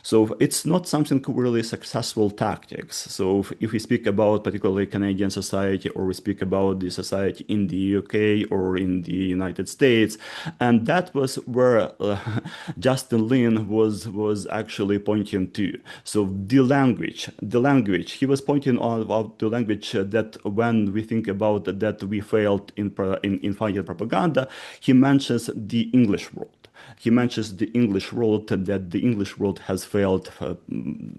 so it's not something really successful tactics. So, if we speak about particularly Canadian society, or we speak about the society in the UK or in the United States, and that was where Justin Lin was actually pointing to. So the language, he was pointing out the language that when we think about that we failed in fighting propaganda, he mentions the English world. He mentions the English world, that the English world has failed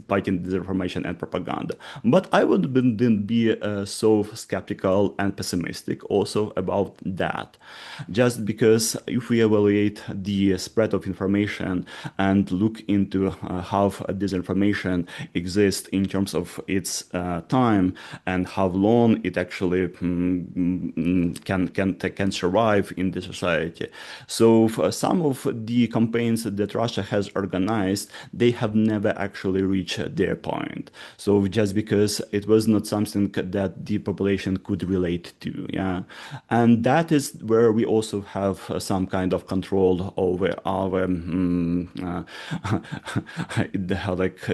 fighting disinformation and propaganda. But I wouldn't be so skeptical and pessimistic also about that. Just because if we evaluate the spread of information and look into how disinformation exists in terms of its time and how long it actually can survive in the society. So some of the campaigns that Russia has organized, they have never actually reached their point. So just because it was not something that the population could relate to, yeah. And that is where we also have some kind of control over our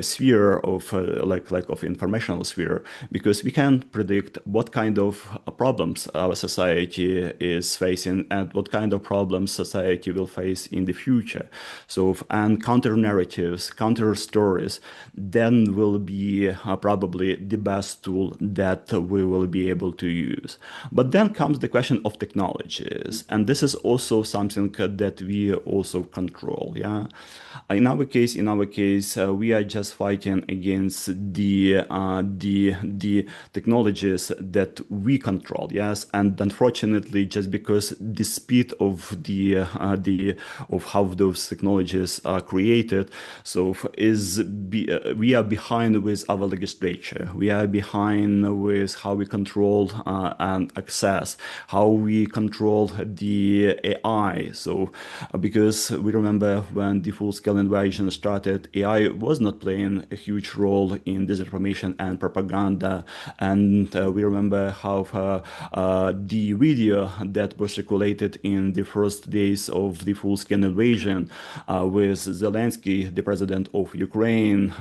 sphere of of informational sphere, because we can predict what kind of problems our society is facing and what kind of problems society will face in the future. So, and counter narratives, counter stories, then will be probably the best tool that we will be able to use. But then comes the question of technologies, and this is also something that we also control. Yeah, in our case, we are just fighting against the technologies that we control. Yes, and unfortunately, just because the speed of of how those technologies are created, so we are behind with our legislature. We are behind with how we control and access, how we control the AI. So because we remember when the full-scale invasion started, AI was not playing a huge role in disinformation and propaganda. And we remember how the video that was circulated in the first days of the full-scale invasion with Zelensky, the president of Ukraine,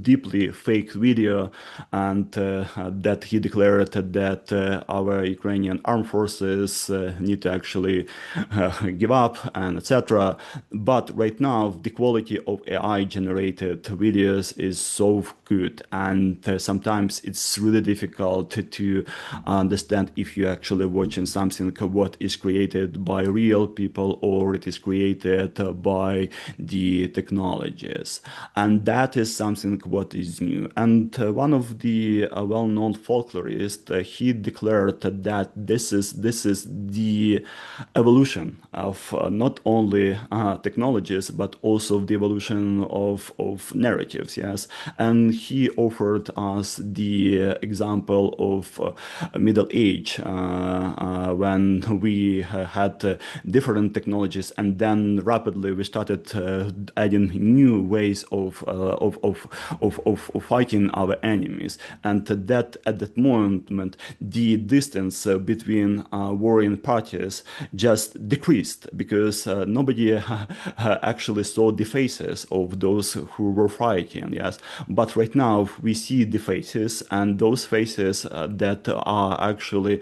deeply fake video, and that he declared that our Ukrainian armed forces need to actually give up, and etc. But right now, the quality of AI-generated videos is so good, and sometimes it's really difficult to understand if you're actually watching something what is created by real people or it is created by the technologies. And that is something what is new. And one of the well-known folklorists, he declared that this is the evolution of not only technologies but also the evolution of narratives. Yes, and he offered us the example of Middle Age when we had different technologies, and then rapidly we started adding new ways of fighting our enemies, and that at that moment the distance between warring parties just decreased because nobody actually saw the faces of those who were fighting. Yes, but right now we see the faces, and those faces that are actually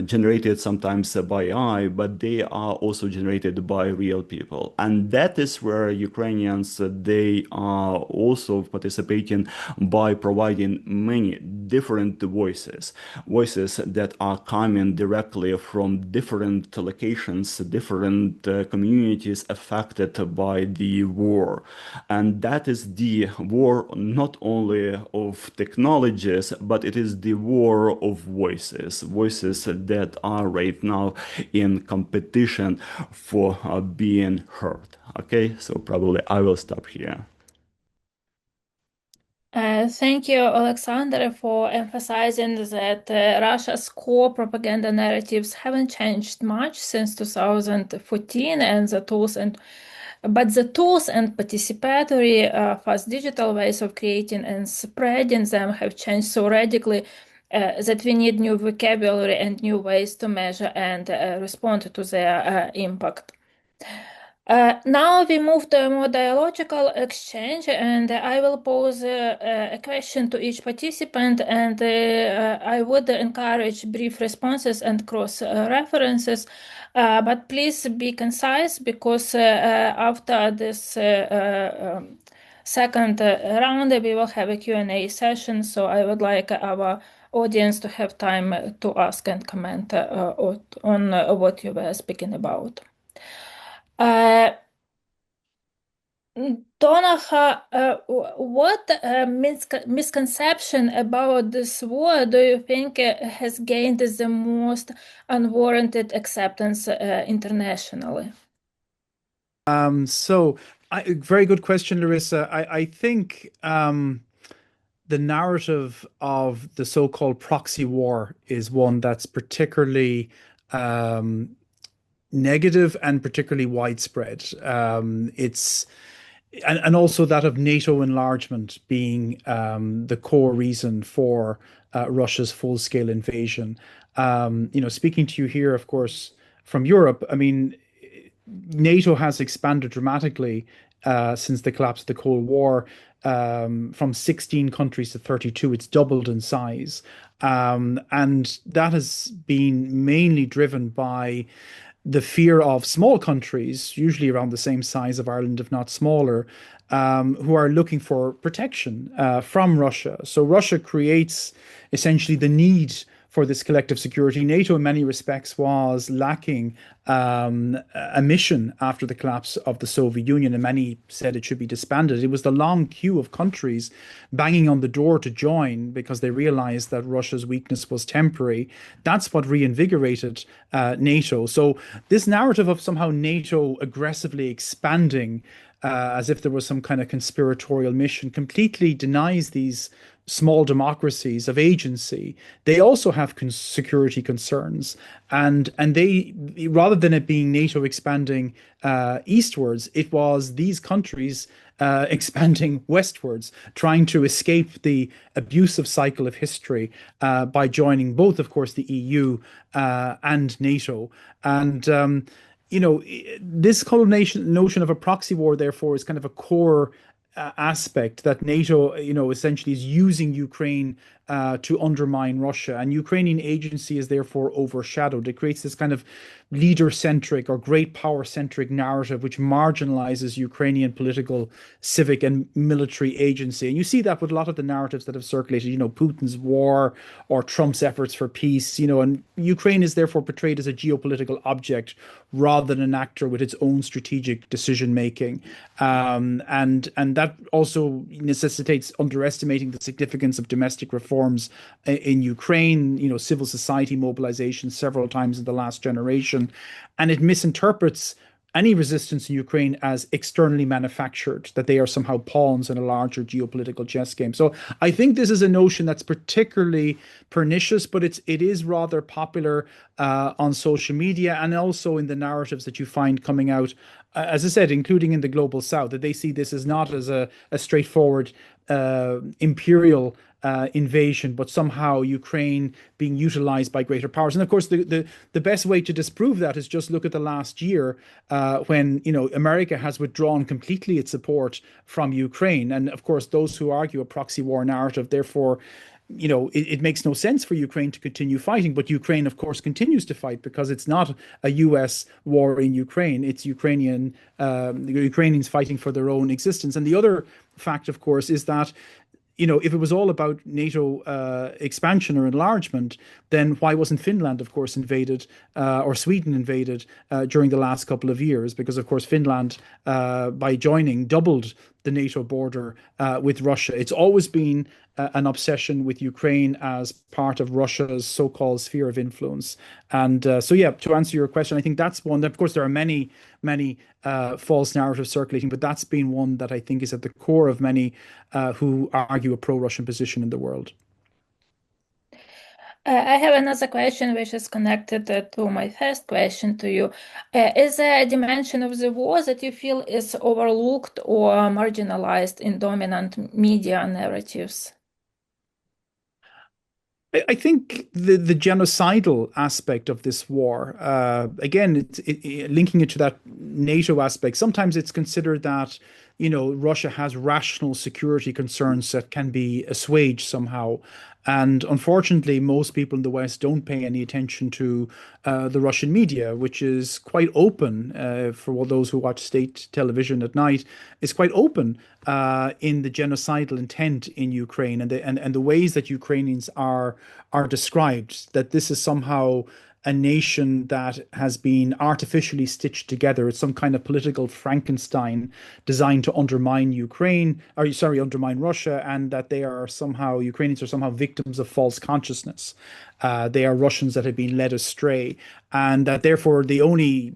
generated sometimes by AI, but they are also generated by real people. And that is where Ukrainians, they are also participating by providing many different voices that are coming directly from different locations, different communities affected by the war. And that is the war not only of technologies, but it is the war of voices that are right now in competition for being heard. Okay, so probably I will stop here. Thank you, Oleksandr, for emphasizing that Russia's core propaganda narratives haven't changed much since 2014, and the tools and participatory fast digital ways of creating and spreading them have changed so radically that we need new vocabulary and new ways to measure and respond to their impact. Now we move to a more dialogical exchange, and I will pose a question to each participant, and I would encourage brief responses and cross references, but please be concise because after this second round we will have a Q&A session, so I would like our audience to have time to ask and comment on what you were speaking about. Donnacha, what misconception about this war do you think has gained the most unwarranted acceptance internationally? Very good question, Larysa. I think the narrative of the so-called proxy war is one that's particularly negative and particularly widespread. And also that of NATO enlargement being the core reason for Russia's full-scale invasion. Speaking to you here, of course, from Europe, I mean, NATO has expanded dramatically since the collapse of the Cold War, from 16 countries to 32. It's doubled in size. And that has been mainly driven by the fear of small countries, usually around the same size of Ireland, if not smaller, who are looking for protection from Russia. So Russia creates essentially the need for this collective security. NATO, in many respects, was lacking a mission after the collapse of the Soviet Union, and many said it should be disbanded. It was the long queue of countries banging on the door to join because they realized that Russia's weakness was temporary. That's what reinvigorated NATO. So this narrative of somehow NATO aggressively expanding as if there was some kind of conspiratorial mission completely denies these small democracies of agency. They also have security concerns, and they, rather than it being NATO expanding eastwards, it was these countries expanding westwards, trying to escape the abusive cycle of history by joining both, of course, the EU and NATO. And this whole notion of a proxy war, therefore, is kind of a core aspect that NATO, essentially is using Ukraine to undermine Russia, and Ukrainian agency is therefore overshadowed. It creates this kind of leader-centric or great power-centric narrative which marginalizes Ukrainian political, civic, and military agency. And you see that with a lot of the narratives that have circulated, Putin's war or Trump's efforts for peace, and Ukraine is therefore portrayed as a geopolitical object rather than an actor with its own strategic decision-making. And that also necessitates underestimating the significance of domestic reforms in Ukraine, civil society mobilization several times in the last generation. And it misinterprets any resistance in Ukraine as externally manufactured, that they are somehow pawns in a larger geopolitical chess game. So I think this is a notion that's particularly pernicious, but it is rather popular on social media and also in the narratives that you find coming out, as I said, including in the global south, that they see this as not as a straightforward imperial invasion, but somehow Ukraine being utilized by greater powers. And of course, the best way to disprove that is just look at the last year when America has withdrawn completely its support from Ukraine. And of course, those who argue a proxy war narrative, therefore, it makes no sense for Ukraine to continue fighting. But Ukraine, of course, continues to fight because it's not a US war in Ukraine. It's the Ukrainians fighting for their own existence. And the other fact, of course, is that if it was all about NATO expansion or enlargement, then why wasn't Finland, of course, invaded or Sweden invaded during the last couple of years? Because, of course, Finland, by joining, doubled the NATO border with Russia. It's always been an obsession with Ukraine as part of Russia's so-called sphere of influence. And to answer your question, I think that's one. Of course, there are many false narratives circulating, but that's been one that I think is at the core of many who argue a pro-Russian position in the world. I have another question which is connected to my first question to you. Is there a dimension of the war that you feel is overlooked or marginalized in dominant media narratives? I think the genocidal aspect of this war, again, linking it to that NATO aspect, sometimes it's considered that Russia has rational security concerns that can be assuaged somehow. And unfortunately, most people in the West don't pay any attention to the Russian media, which is quite open for those who watch state television at night. It's quite open in the genocidal intent in Ukraine and the ways that Ukrainians are described. That this is somehow a nation that has been artificially stitched together. It's some kind of political Frankenstein designed to undermine undermine Russia, and that Ukrainians are somehow victims of false consciousness. They are Russians that have been led astray, and that therefore the only,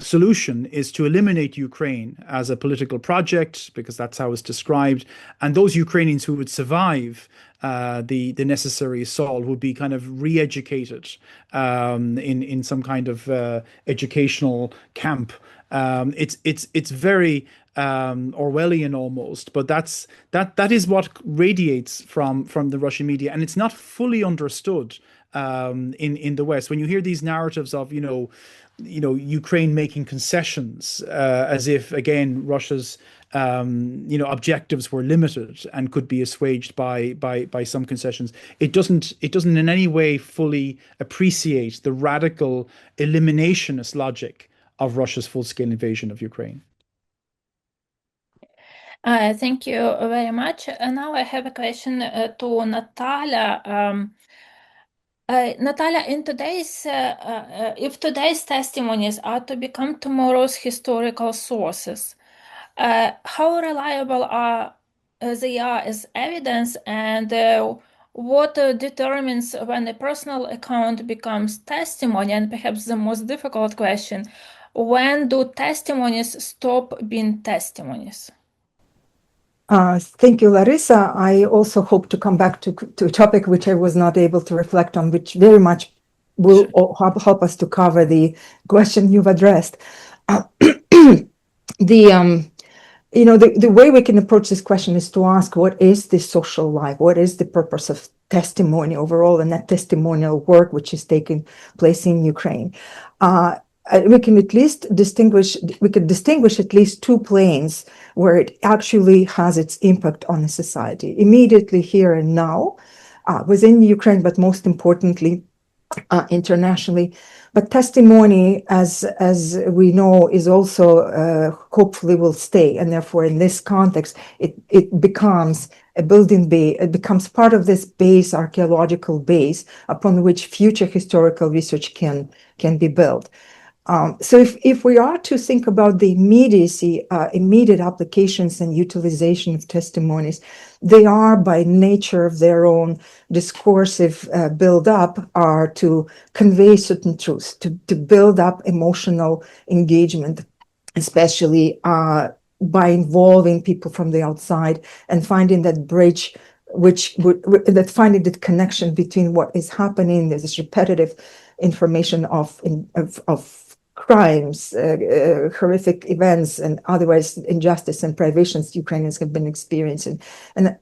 solution is to eliminate Ukraine as a political project, because that's how it's described. And those Ukrainians who would survive the necessary assault would be kind of re-educated in some kind of educational camp. It's very Orwellian almost, but that is what radiates from the Russian media, and it's not fully understood in the West. When you hear these narratives of, Ukraine making concessions, as if, again, Russia's objectives were limited and could be assuaged by some concessions. It doesn't in any way fully appreciate the radical eliminationist logic of Russia's full-scale invasion of Ukraine. Thank you very much. Now I have a question to Natalia. Natalia, if today's testimonies are to become tomorrow's historical sources, how reliable are they are as evidence, and what determines when a personal account becomes testimony? And perhaps the most difficult question, when do testimonies stop being testimonies? Thank you, Larysa. I also hope to come back to a topic which I was not able to reflect on, which very much will help us to cover the question you've addressed. The way we can approach this question is to ask, what is the social life? What is the purpose of testimony overall, and that testimonial work which is taking place in Ukraine? We can distinguish at least two planes where it actually has its impact on a society, immediately here and now, within Ukraine, but most importantly, internationally. But testimony, as we know, is also hopefully will stay, and therefore in this context it becomes a building base. It becomes part of this base, archaeological base, upon which future historical research can be built. So if we are to think about the immediacy, immediate applications and utilization of testimonies, they are by nature of their own discursive build-up are to convey certain truths, to build up emotional engagement, especially by involving people from the outside and finding that bridge, finding that connection between what is happening. There's this repetitive information of crimes, horrific events, and otherwise injustice and privations Ukrainians have been experiencing, and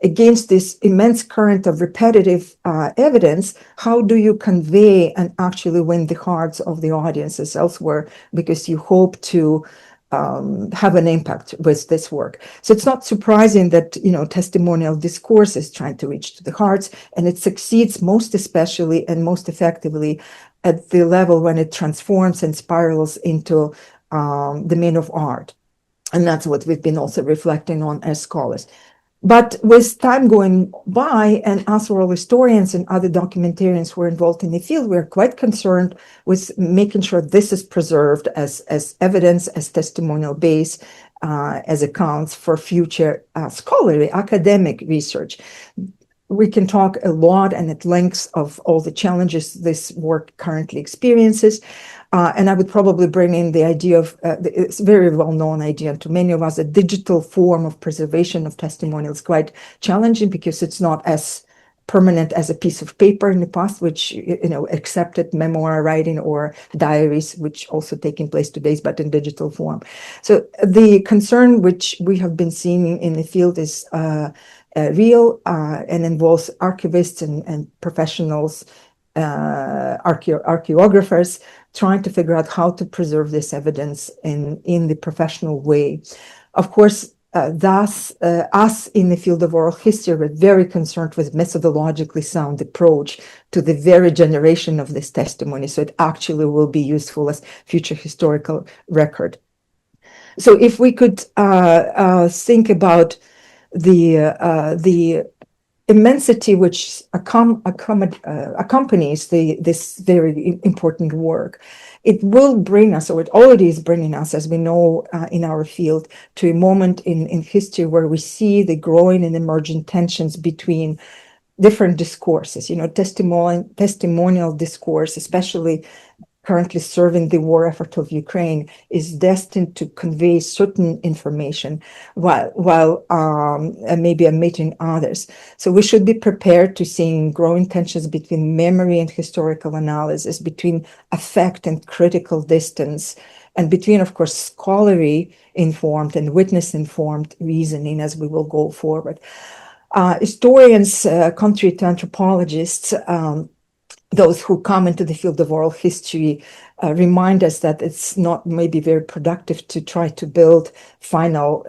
against this immense current of repetitive evidence, how do you convey and actually win the hearts of the audiences elsewhere, because you hope to have an impact with this work? So it's not surprising that testimonial discourse is trying to reach to the hearts, and it succeeds most especially and most effectively at the level when it transforms and spirals into the domain of art. And that's what we've been also reflecting on as scholars. But with time going by, and us oral historians and other documentarians who are involved in the field, we're quite concerned with making sure this is preserved as evidence, as testimonial base, as accounts for future scholarly academic research. We can talk a lot and at length of all the challenges this work currently experiences. And I would probably bring in the idea of, it's a very well-known idea to many of us, a digital form of preservation of testimonials, quite challenging because it's not as permanent as a piece of paper in the past, which, accepted memoir writing or diaries, which also taking place today, but in digital form. So the concern which we have been seeing in the field is real and involves archivists and professionals, archaeographers, trying to figure out how to preserve this evidence in the professional way. Of course, thus, us in the field of oral history, we're very concerned with methodologically sound approach to the very generation of this testimony, so it actually will be useful as future historical record. So if we could think about the immensity which accompanies this very important work, it will bring us, or it already is bringing us, as we know in our field, to a moment in history where we see the growing and emerging tensions between different discourses. Testimonial discourse, especially currently serving the war effort of Ukraine, is destined to convey certain information while maybe omitting others. So we should be prepared to seeing growing tensions between memory and historical analysis, between affect and critical distance, and between, of course, scholarly informed and witness informed reasoning as we will go forward. Historians, contrary to anthropologists, those who come into the field of oral history remind us that it's not maybe very productive to try to build final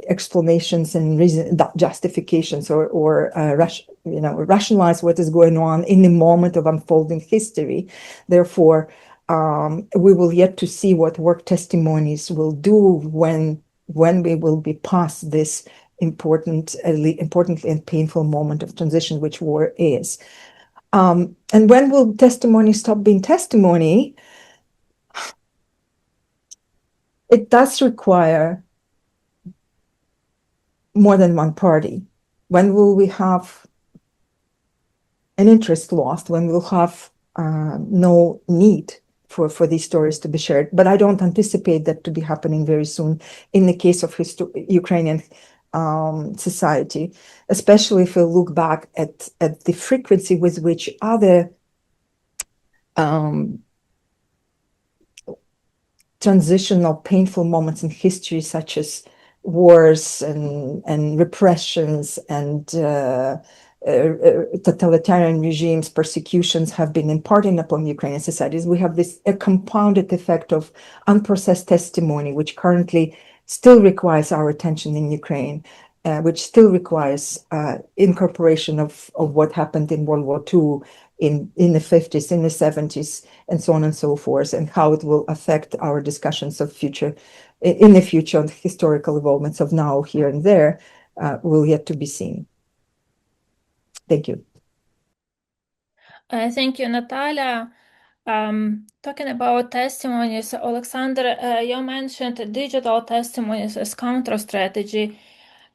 explanations and justifications or rationalize what is going on in the moment of unfolding history. Therefore, we will yet to see what work testimonies will do when we will be past this importantly and painful moment of transition, which war is. And when will testimony stop being testimony? It does require more than one party. When will we have an interest lost? When we'll have no need for these stories to be shared? But I don't anticipate that to be happening very soon in the case of Ukrainian society, especially if we look back at the frequency with which other transitional, painful moments in history, such as wars and repressions and totalitarian regimes, persecutions, have been imparted upon Ukrainian societies. We have a compounded effect of unprocessed testimony, which currently still requires our attention in Ukraine, which still requires incorporation of what happened in World War II, in the 50s, in the 70s, and so on and so forth, and how it will affect our discussions of in the future, the historical evolvements of now, here and there, will yet to be seen. Thank you. Thank you, Natalia. Talking about testimonies, Oleksandr, you mentioned digital testimonies as counter strategy.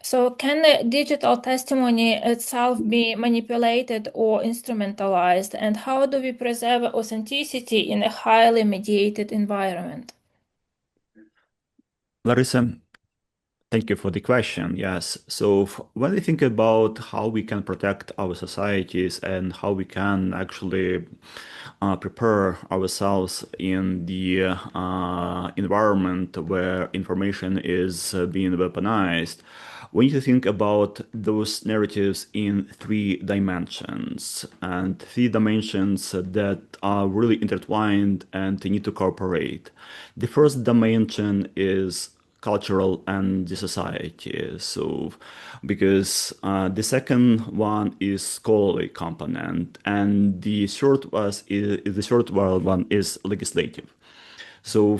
So can the digital testimony itself be manipulated or instrumentalized? And how do we preserve authenticity in a highly mediated environment? Larysa, thank you for the question. Yes. So when we think about how we can protect our societies and how we can actually prepare ourselves in the environment where information is being weaponized, we need to think about those narratives in 3 dimensions, and 3 dimensions that are really intertwined and they need to cooperate. The first dimension is cultural and the society. So, because the second one is scholarly component, and the third one is legislative. So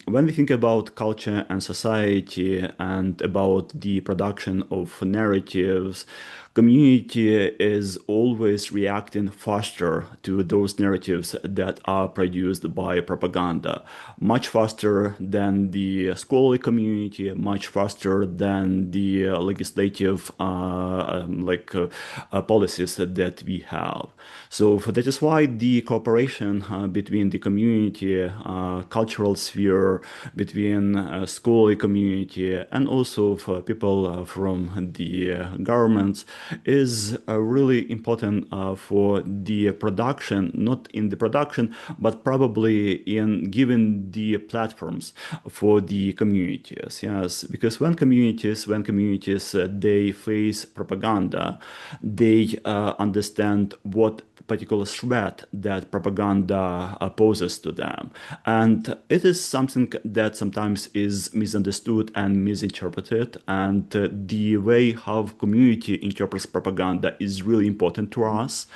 when we think about culture and society and about the production of narratives, community is always reacting faster to those narratives that are produced by propaganda, much faster than the scholarly community, much faster than the legislative policies that we have. So that is why the cooperation between the community, cultural sphere, between scholarly community, and also for people from the governments is really important for the production, not in the production, but probably in giving the platforms for the communities. Yes, because when communities they face propaganda, they understand what particular threat that propaganda poses to them, and it is something that sometimes is misunderstood and misinterpreted, and the way how community interprets propaganda is really important to us,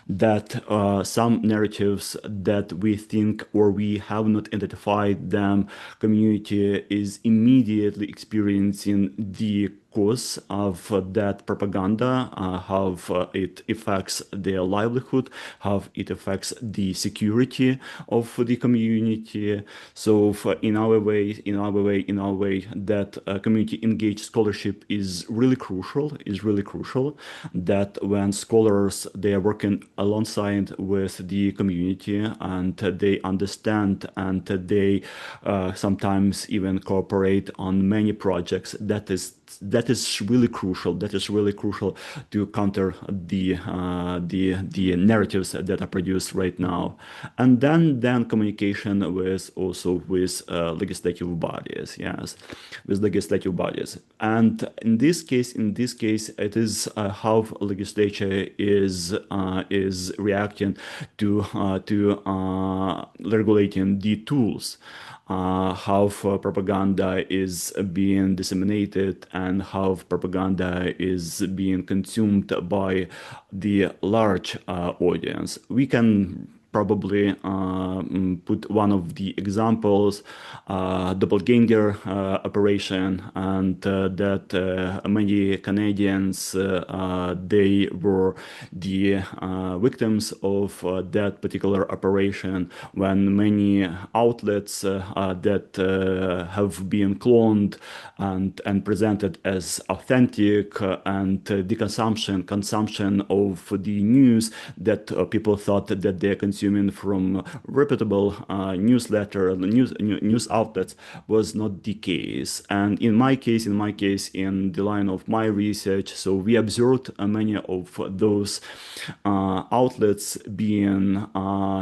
that some narratives that we think or we have not identified them, community is immediately experiencing the cause of that propaganda, how it affects their livelihood, how it affects the security of the community. So in our way, that community engaged scholarship is really crucial. That when scholars they are working alongside with the community and they understand and they sometimes even cooperate on many projects, that is that is really crucial. That is really crucial to counter the narratives that are produced right now. And then communication with legislative bodies, yes, with legislative bodies. And in this case, it is how legislature is reacting to regulating the tools, how propaganda is being disseminated and how propaganda is being consumed by the large audience. We can probably put one of the examples, doppelganger operation, and that many Canadians, they were the victims of that particular operation, when many outlets that have been cloned and presented as authentic, and the consumption of the news that people thought that they're consuming from reputable news outlets was not the case. And in my case, in the line of my research, so we observed many of those outlets being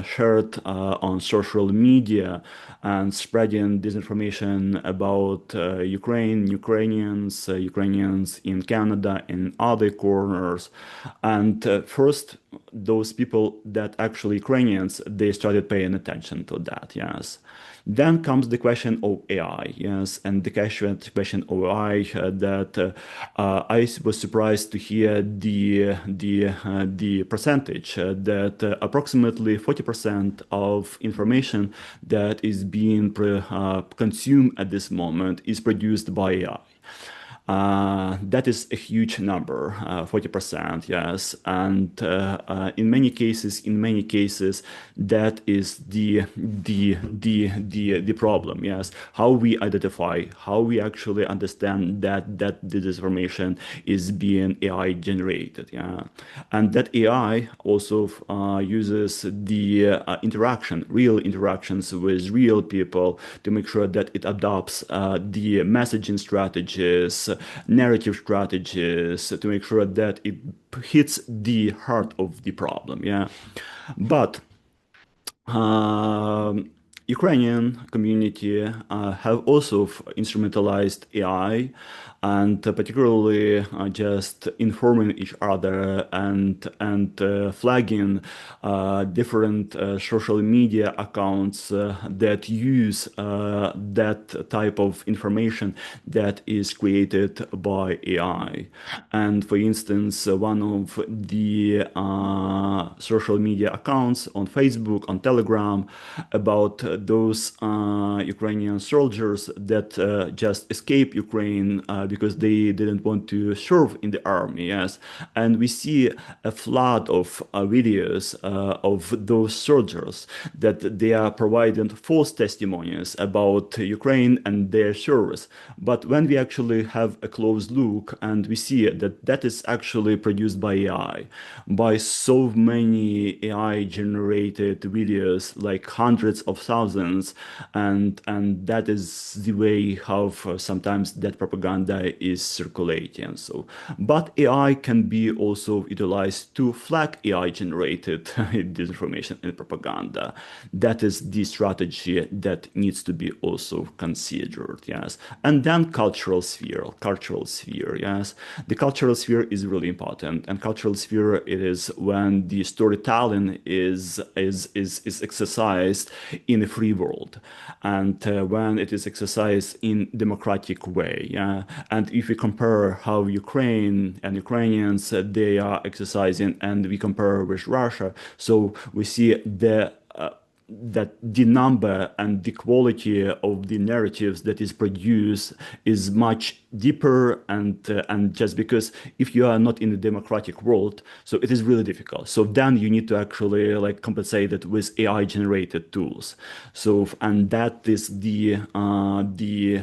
shared on social media and spreading disinformation about Ukrainians in Canada, in other corners. And first, those people that actually Ukrainians, they started paying attention to that, yes. Then comes the question of AI, yes, and the question of AI that I was surprised to hear the percentage that approximately 40% of information that is being consumed at this moment is produced by AI. That is a huge number, 40%, yes, and in many cases, that is the problem, yes. How we identify, how we actually understand that the disinformation is being AI generated, yeah, and that AI also uses the real interactions with real people to make sure that it adopts the messaging strategies, narrative strategies, to make sure that it hits the heart of the problem, yeah. But Ukrainian community have also instrumentalized AI, and particularly just informing each other and flagging different social media accounts that use that type of information that is created by AI. And for instance, one of the social media accounts on Facebook, on Telegram, about those Ukrainian soldiers that just escaped Ukraine because they didn't want to serve in the army, yes. And we see a flood of videos of those soldiers that they are providing false testimonies about Ukraine and their service. But when we actually have a close look and we see that that is actually produced by AI, by so many AI generated videos, like hundreds of thousands, and that is the way how sometimes that propaganda is circulating. So, but AI can be also utilized to flag AI generated disinformation and propaganda. That is the strategy that needs to be also considered, yes. And then cultural sphere, yes. The cultural sphere is really important, and cultural sphere, it is when the storytelling is exercised in a free world, and when it is exercised in democratic way, yeah. And if we compare how Ukraine and Ukrainians they are exercising, and we compare with Russia, so we see that the number and the quality of the narratives that is produced is much deeper, and just because if you are not in the democratic world, so it is really difficult. So then you need to actually like compensate it with AI generated tools. So, and that is the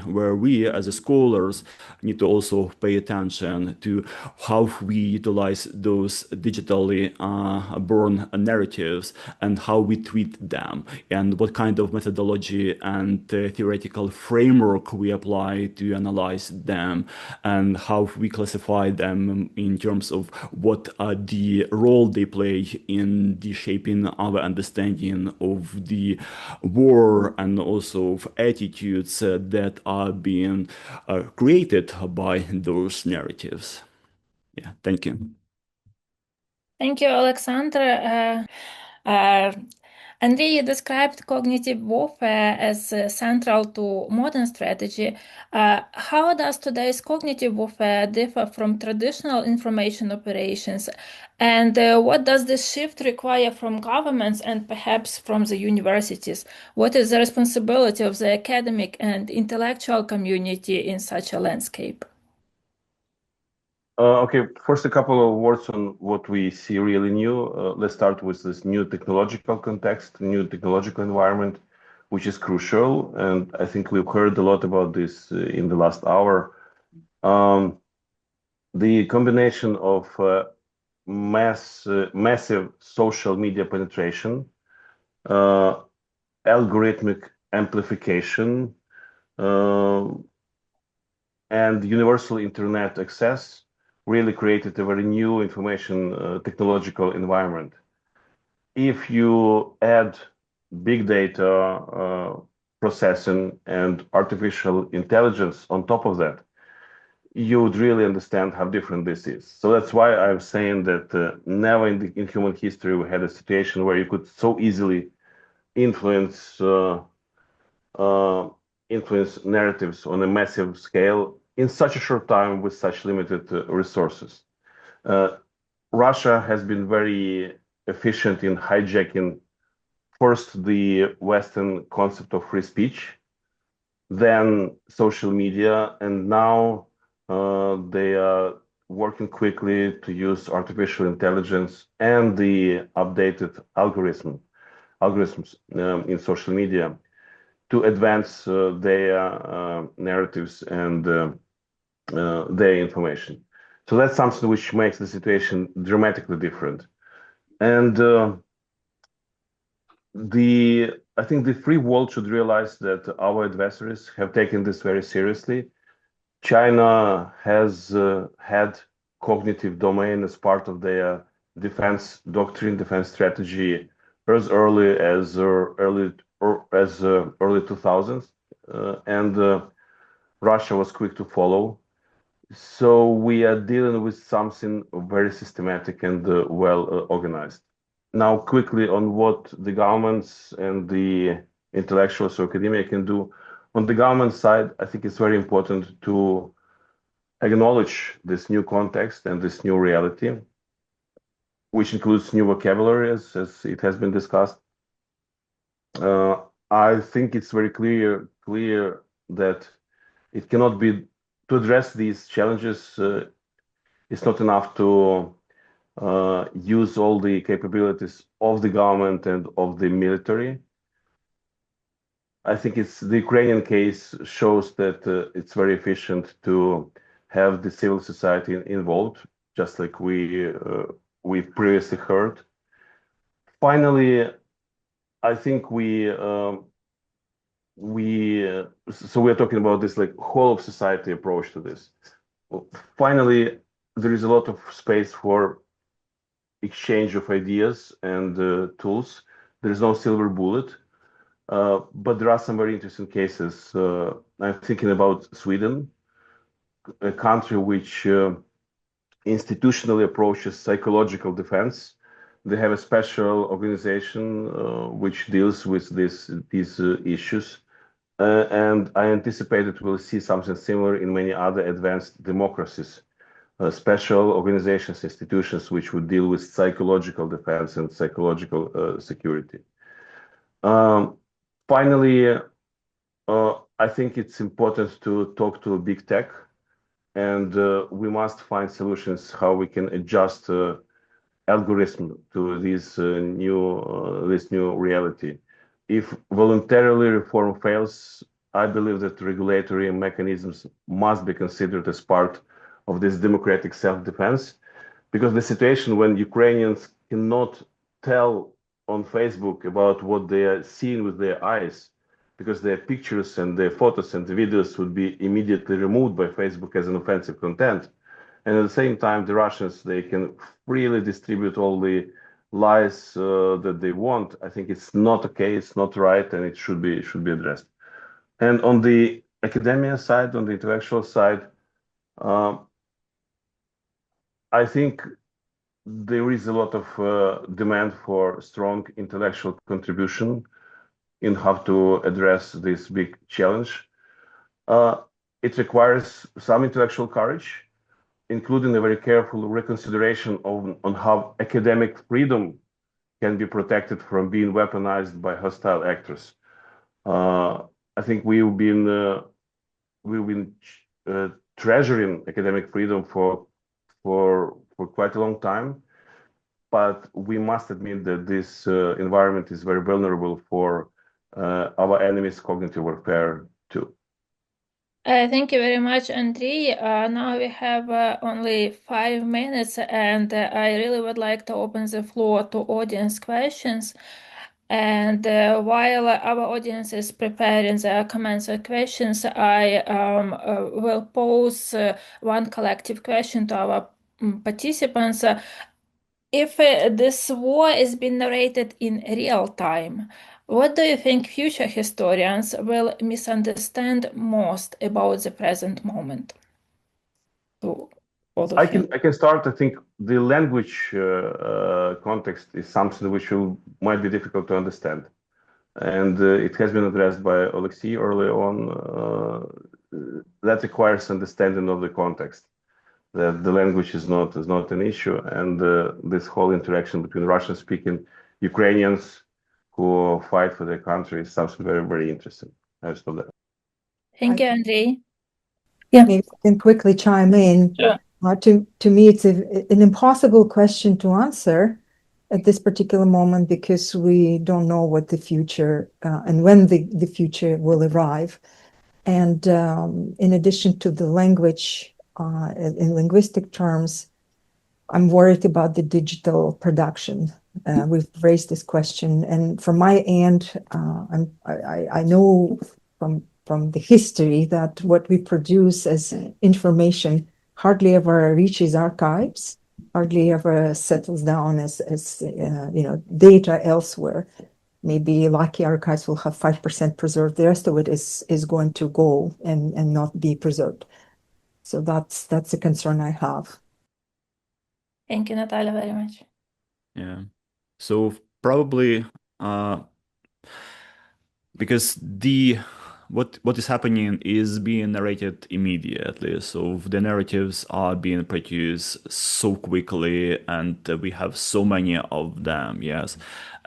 where we as scholars need to also pay attention to how we utilize those digitally born narratives and how we treat them, and what kind of methodology and theoretical framework we apply to analyze them. them and how we classify them in terms of what are the role they play in the shaping our understanding of the war and also of attitudes that are being created by those narratives. Yeah, thank you. Thank you, Oleksandr. Andriy, you described cognitive warfare as central to modern strategy. How does today's cognitive warfare differ from traditional information operations? And what does this shift require from governments and perhaps from the universities? What is the responsibility of the academic and intellectual community in such a landscape? Okay, first a couple of words on what we see really new. Let's start with this new technological context, new technological environment, which is crucial. And I think we've heard a lot about this in the last hour. The combination of massive social media penetration, algorithmic amplification, and universal internet access really created a very new information technological environment. If you add big data processing and artificial intelligence on top of that, you would really understand how different this is. So that's why I'm saying that never in human history we had a situation where you could so easily influence narratives on a massive scale in such a short time with such limited resources. Russia has been very efficient in hijacking first the Western concept of free speech, then social media, and now they are working quickly to use artificial intelligence and the updated algorithms in social media to advance their narratives and their information. So that's something which makes the situation dramatically different. And I think the free world should realize that our adversaries have taken this very seriously. China has had cognitive domain as part of their defense doctrine, defense strategy, as early as early 2000s, and Russia was quick to follow. So we are dealing with something very systematic and well organized. Now, quickly on what the governments and the intellectuals or academia can do. On the government side, I think it's very important to acknowledge this new context and this new reality, which includes new vocabulary, as it has been discussed. I think it's very clear that it cannot be to address these challenges. It's not enough to use all the capabilities of the government and of the military. I think it's the Ukrainian case shows that it's very efficient to have the civil society involved, just like we've previously heard. Finally, I think so we're talking about this like whole of society approach to this. Finally, there is a lot of space for exchange of ideas and tools. There is no silver bullet, but there are some very interesting cases. I'm thinking about Sweden, a country which institutionally approaches psychological defense. They have a special organization which deals with these issues. And I anticipate that we'll see something similar in many other advanced democracies. Special organizations, institutions which would deal with psychological defense and psychological security. Finally, I think it's important to talk to big tech, and we must find solutions how we can adjust algorithm to this new reality. If voluntarily reform fails, I believe that regulatory mechanisms must be considered as part of this democratic self-defense, because the situation when Ukrainians cannot tell on Facebook about what they are seeing with their eyes because their pictures and their photos and the videos would be immediately removed by Facebook as an offensive content. And at the same time, the Russians, they can freely distribute all the lies that they want. I think it's not okay, it's not right, and it should be addressed. And on the academia side, on the intellectual side, I think there is a lot of demand for strong intellectual contribution in how to address this big challenge. It requires some intellectual courage, including a very careful reconsideration on how academic freedom can be protected from being weaponized by hostile actors. I think we've been treasuring academic freedom for quite a long time, but we must admit that this environment is very vulnerable for our enemies' cognitive warfare too. Thank you very much, Andriy. Now we have only 5 minutes, and I really would like to open the floor to audience questions. And while our audience is preparing their comments or questions, I will pose one collective question to our participants. If this war is being narrated in real time, what do you think future historians will misunderstand most about the present moment? So, I can start. I think the language context is something which might be difficult to understand, and it has been addressed by Oleksiy early on. That requires understanding of the context. That the language is not an issue, and this whole interaction between Russian-speaking Ukrainians who fight for their country is something very, very interesting. I just know that. Thank you, Andriy. Yeah, maybe I can quickly chime in. Sure. To me, it's an impossible question to answer at this particular moment because we don't know what the future and when the future will arrive. And in addition to the language, in linguistic terms, I'm worried about the digital production. We've raised this question, and from my end, I know from the history that what we produce as information hardly ever reaches archives, hardly ever settles down as data elsewhere. Maybe lucky archives will have 5% preserved. The rest of it is going to go and not be preserved. So that's a concern I have. Thank you, Natalia, very much. Yeah. So probably because what is happening is being narrated immediately. So the narratives are being produced so quickly, and we have so many of them. Yes.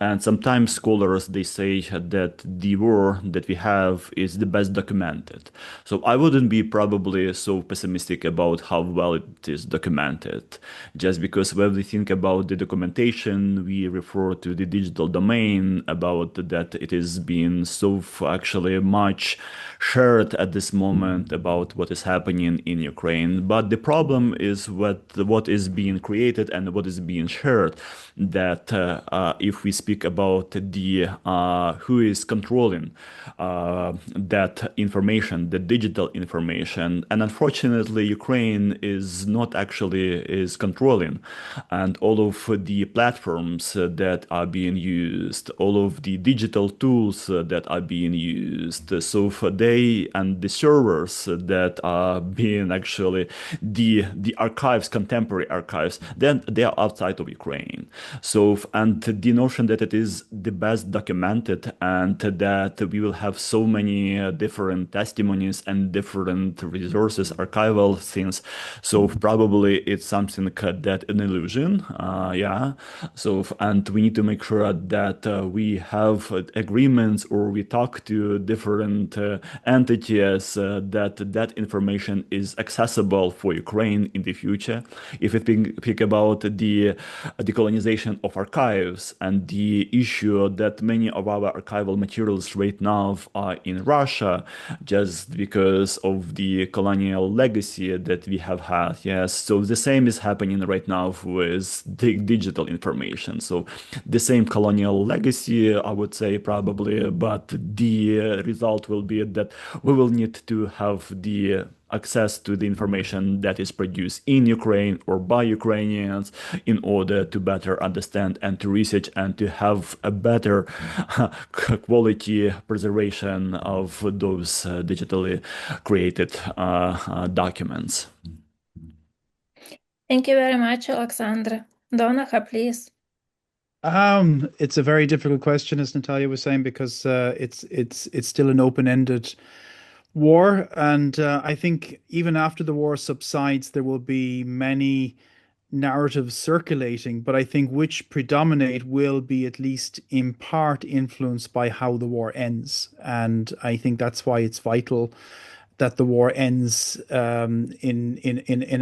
And sometimes scholars, they say that the war that we have is the best documented. So I wouldn't be probably so pessimistic about how well it is documented, just because when we think about the documentation, we refer to the digital domain, about that it is being so actually much shared at this moment about what is happening in Ukraine. But the problem is what is being created and what is being shared, that if we speak about the who is controlling that information, the digital information, and unfortunately Ukraine is not actually is controlling, and all of the platforms that are being used, all of the digital tools that are being used, so for they and the servers that are being actually the archives, contemporary archives, then they are outside of Ukraine. So, and the notion that it is the best documented and that we will have so many different testimonies and different resources, archival things. So probably it's something that an illusion. Yeah. So, and we need to make sure that we have agreements or we talk to different entities, that information is accessible for Ukraine in the future. If we think about the decolonization of archives and the issue that many of our archival materials right now are in Russia, just because of the colonial legacy that we have had. Yes, so the same is happening right now with the digital information. So the same colonial legacy, I would say, probably, but the result will be that we will need to have the access to the information that is produced in Ukraine or by Ukrainians in order to better understand and to research and to have a better quality preservation of those digitally created documents. Thank you very much, Oleksandr. Donnacha, please. It's a very difficult question, as Natalia was saying, because it's still an open-ended war, and I think even after the war subsides, there will be many narratives circulating, but I think which predominate will be at least in part influenced by how the war ends, and I think that's why it's vital that the war ends in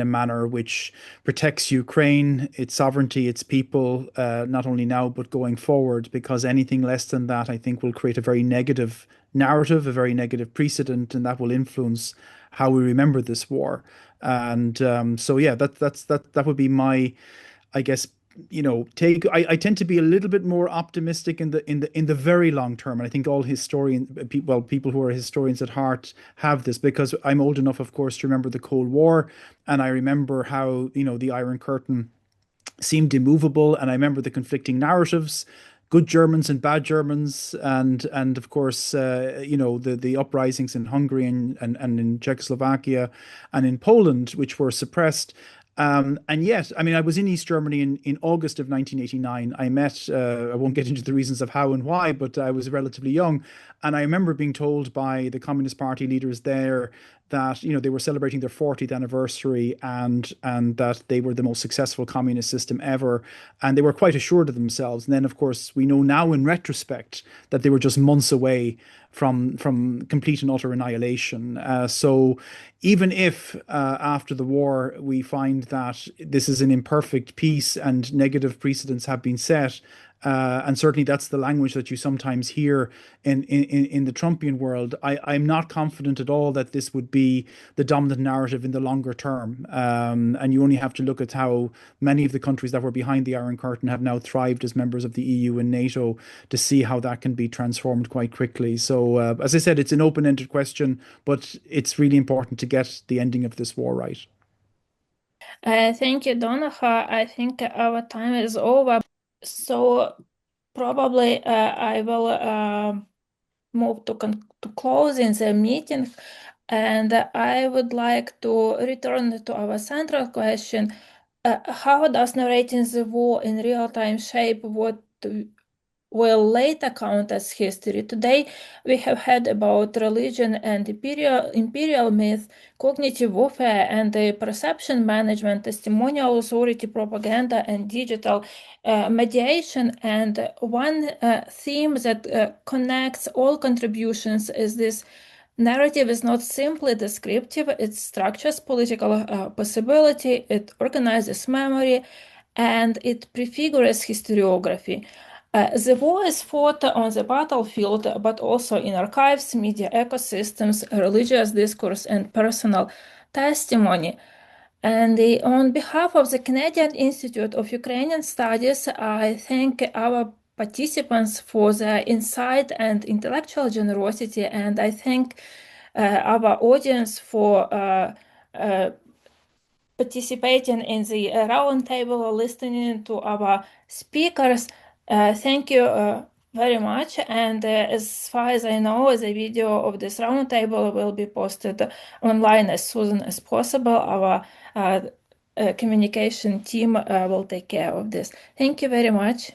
a manner which protects Ukraine, its sovereignty, its people, not only now but going forward. Because anything less than that, I think, will create a very negative narrative, a very negative precedent, and that will influence how we remember this war. And so, yeah, that would be my, I guess, take. I tend to be a little bit more optimistic in the very long term, and I think all people who are historians at heart have this, because I'm old enough, of course, to remember the Cold War, and I remember how the Iron Curtain seemed immovable, and I remember the conflicting narratives, good Germans and bad Germans, and of course the uprisings in Hungary and in Czechoslovakia and in Poland, which were suppressed. And yet, I mean, I was in East Germany in August of 1989. I met, I won't get into the reasons of how and why, but I was relatively young. And I remember being told by the Communist Party leaders there that, they were celebrating their 40th anniversary and that they were the most successful communist system ever. And they were quite assured of themselves. And then, of course, we know now in retrospect that they were just months away from complete and utter annihilation. So even if after the war we find that this is an imperfect peace and negative precedents have been set, and certainly that's the language that you sometimes hear in the Trumpian world, I'm not confident at all that this would be the dominant narrative in the longer term. And you only have to look at how many of the countries that were behind the Iron Curtain have now thrived as members of the EU and NATO to see how that can be transformed quite quickly. So, as I said, it's an open-ended question, but it's really important to get the ending of this war right. Thank you, Donnacha. I think our time is over. So probably I will move to closing the meeting, and I would like to return to our central question: how does narrating the war in real time shape what will later count as history? Today, we have heard about religion and imperial myth, cognitive warfare and perception management, testimonial authority propaganda, and digital mediation. And one theme that connects all contributions is this: narrative is not simply descriptive, it structures political possibility, it organizes memory, and it prefigures historiography. The war is fought on the battlefield, but also in archives, media ecosystems, religious discourse, and personal testimony. And on behalf of the Canadian Institute of Ukrainian Studies, I thank our participants for their insight and intellectual generosity, and I thank our audience for participating in the roundtable or listening to our speakers. Thank you very much. And as far as I know, the video of this roundtable will be posted online as soon as possible. Our communication team will take care of this. Thank you very much.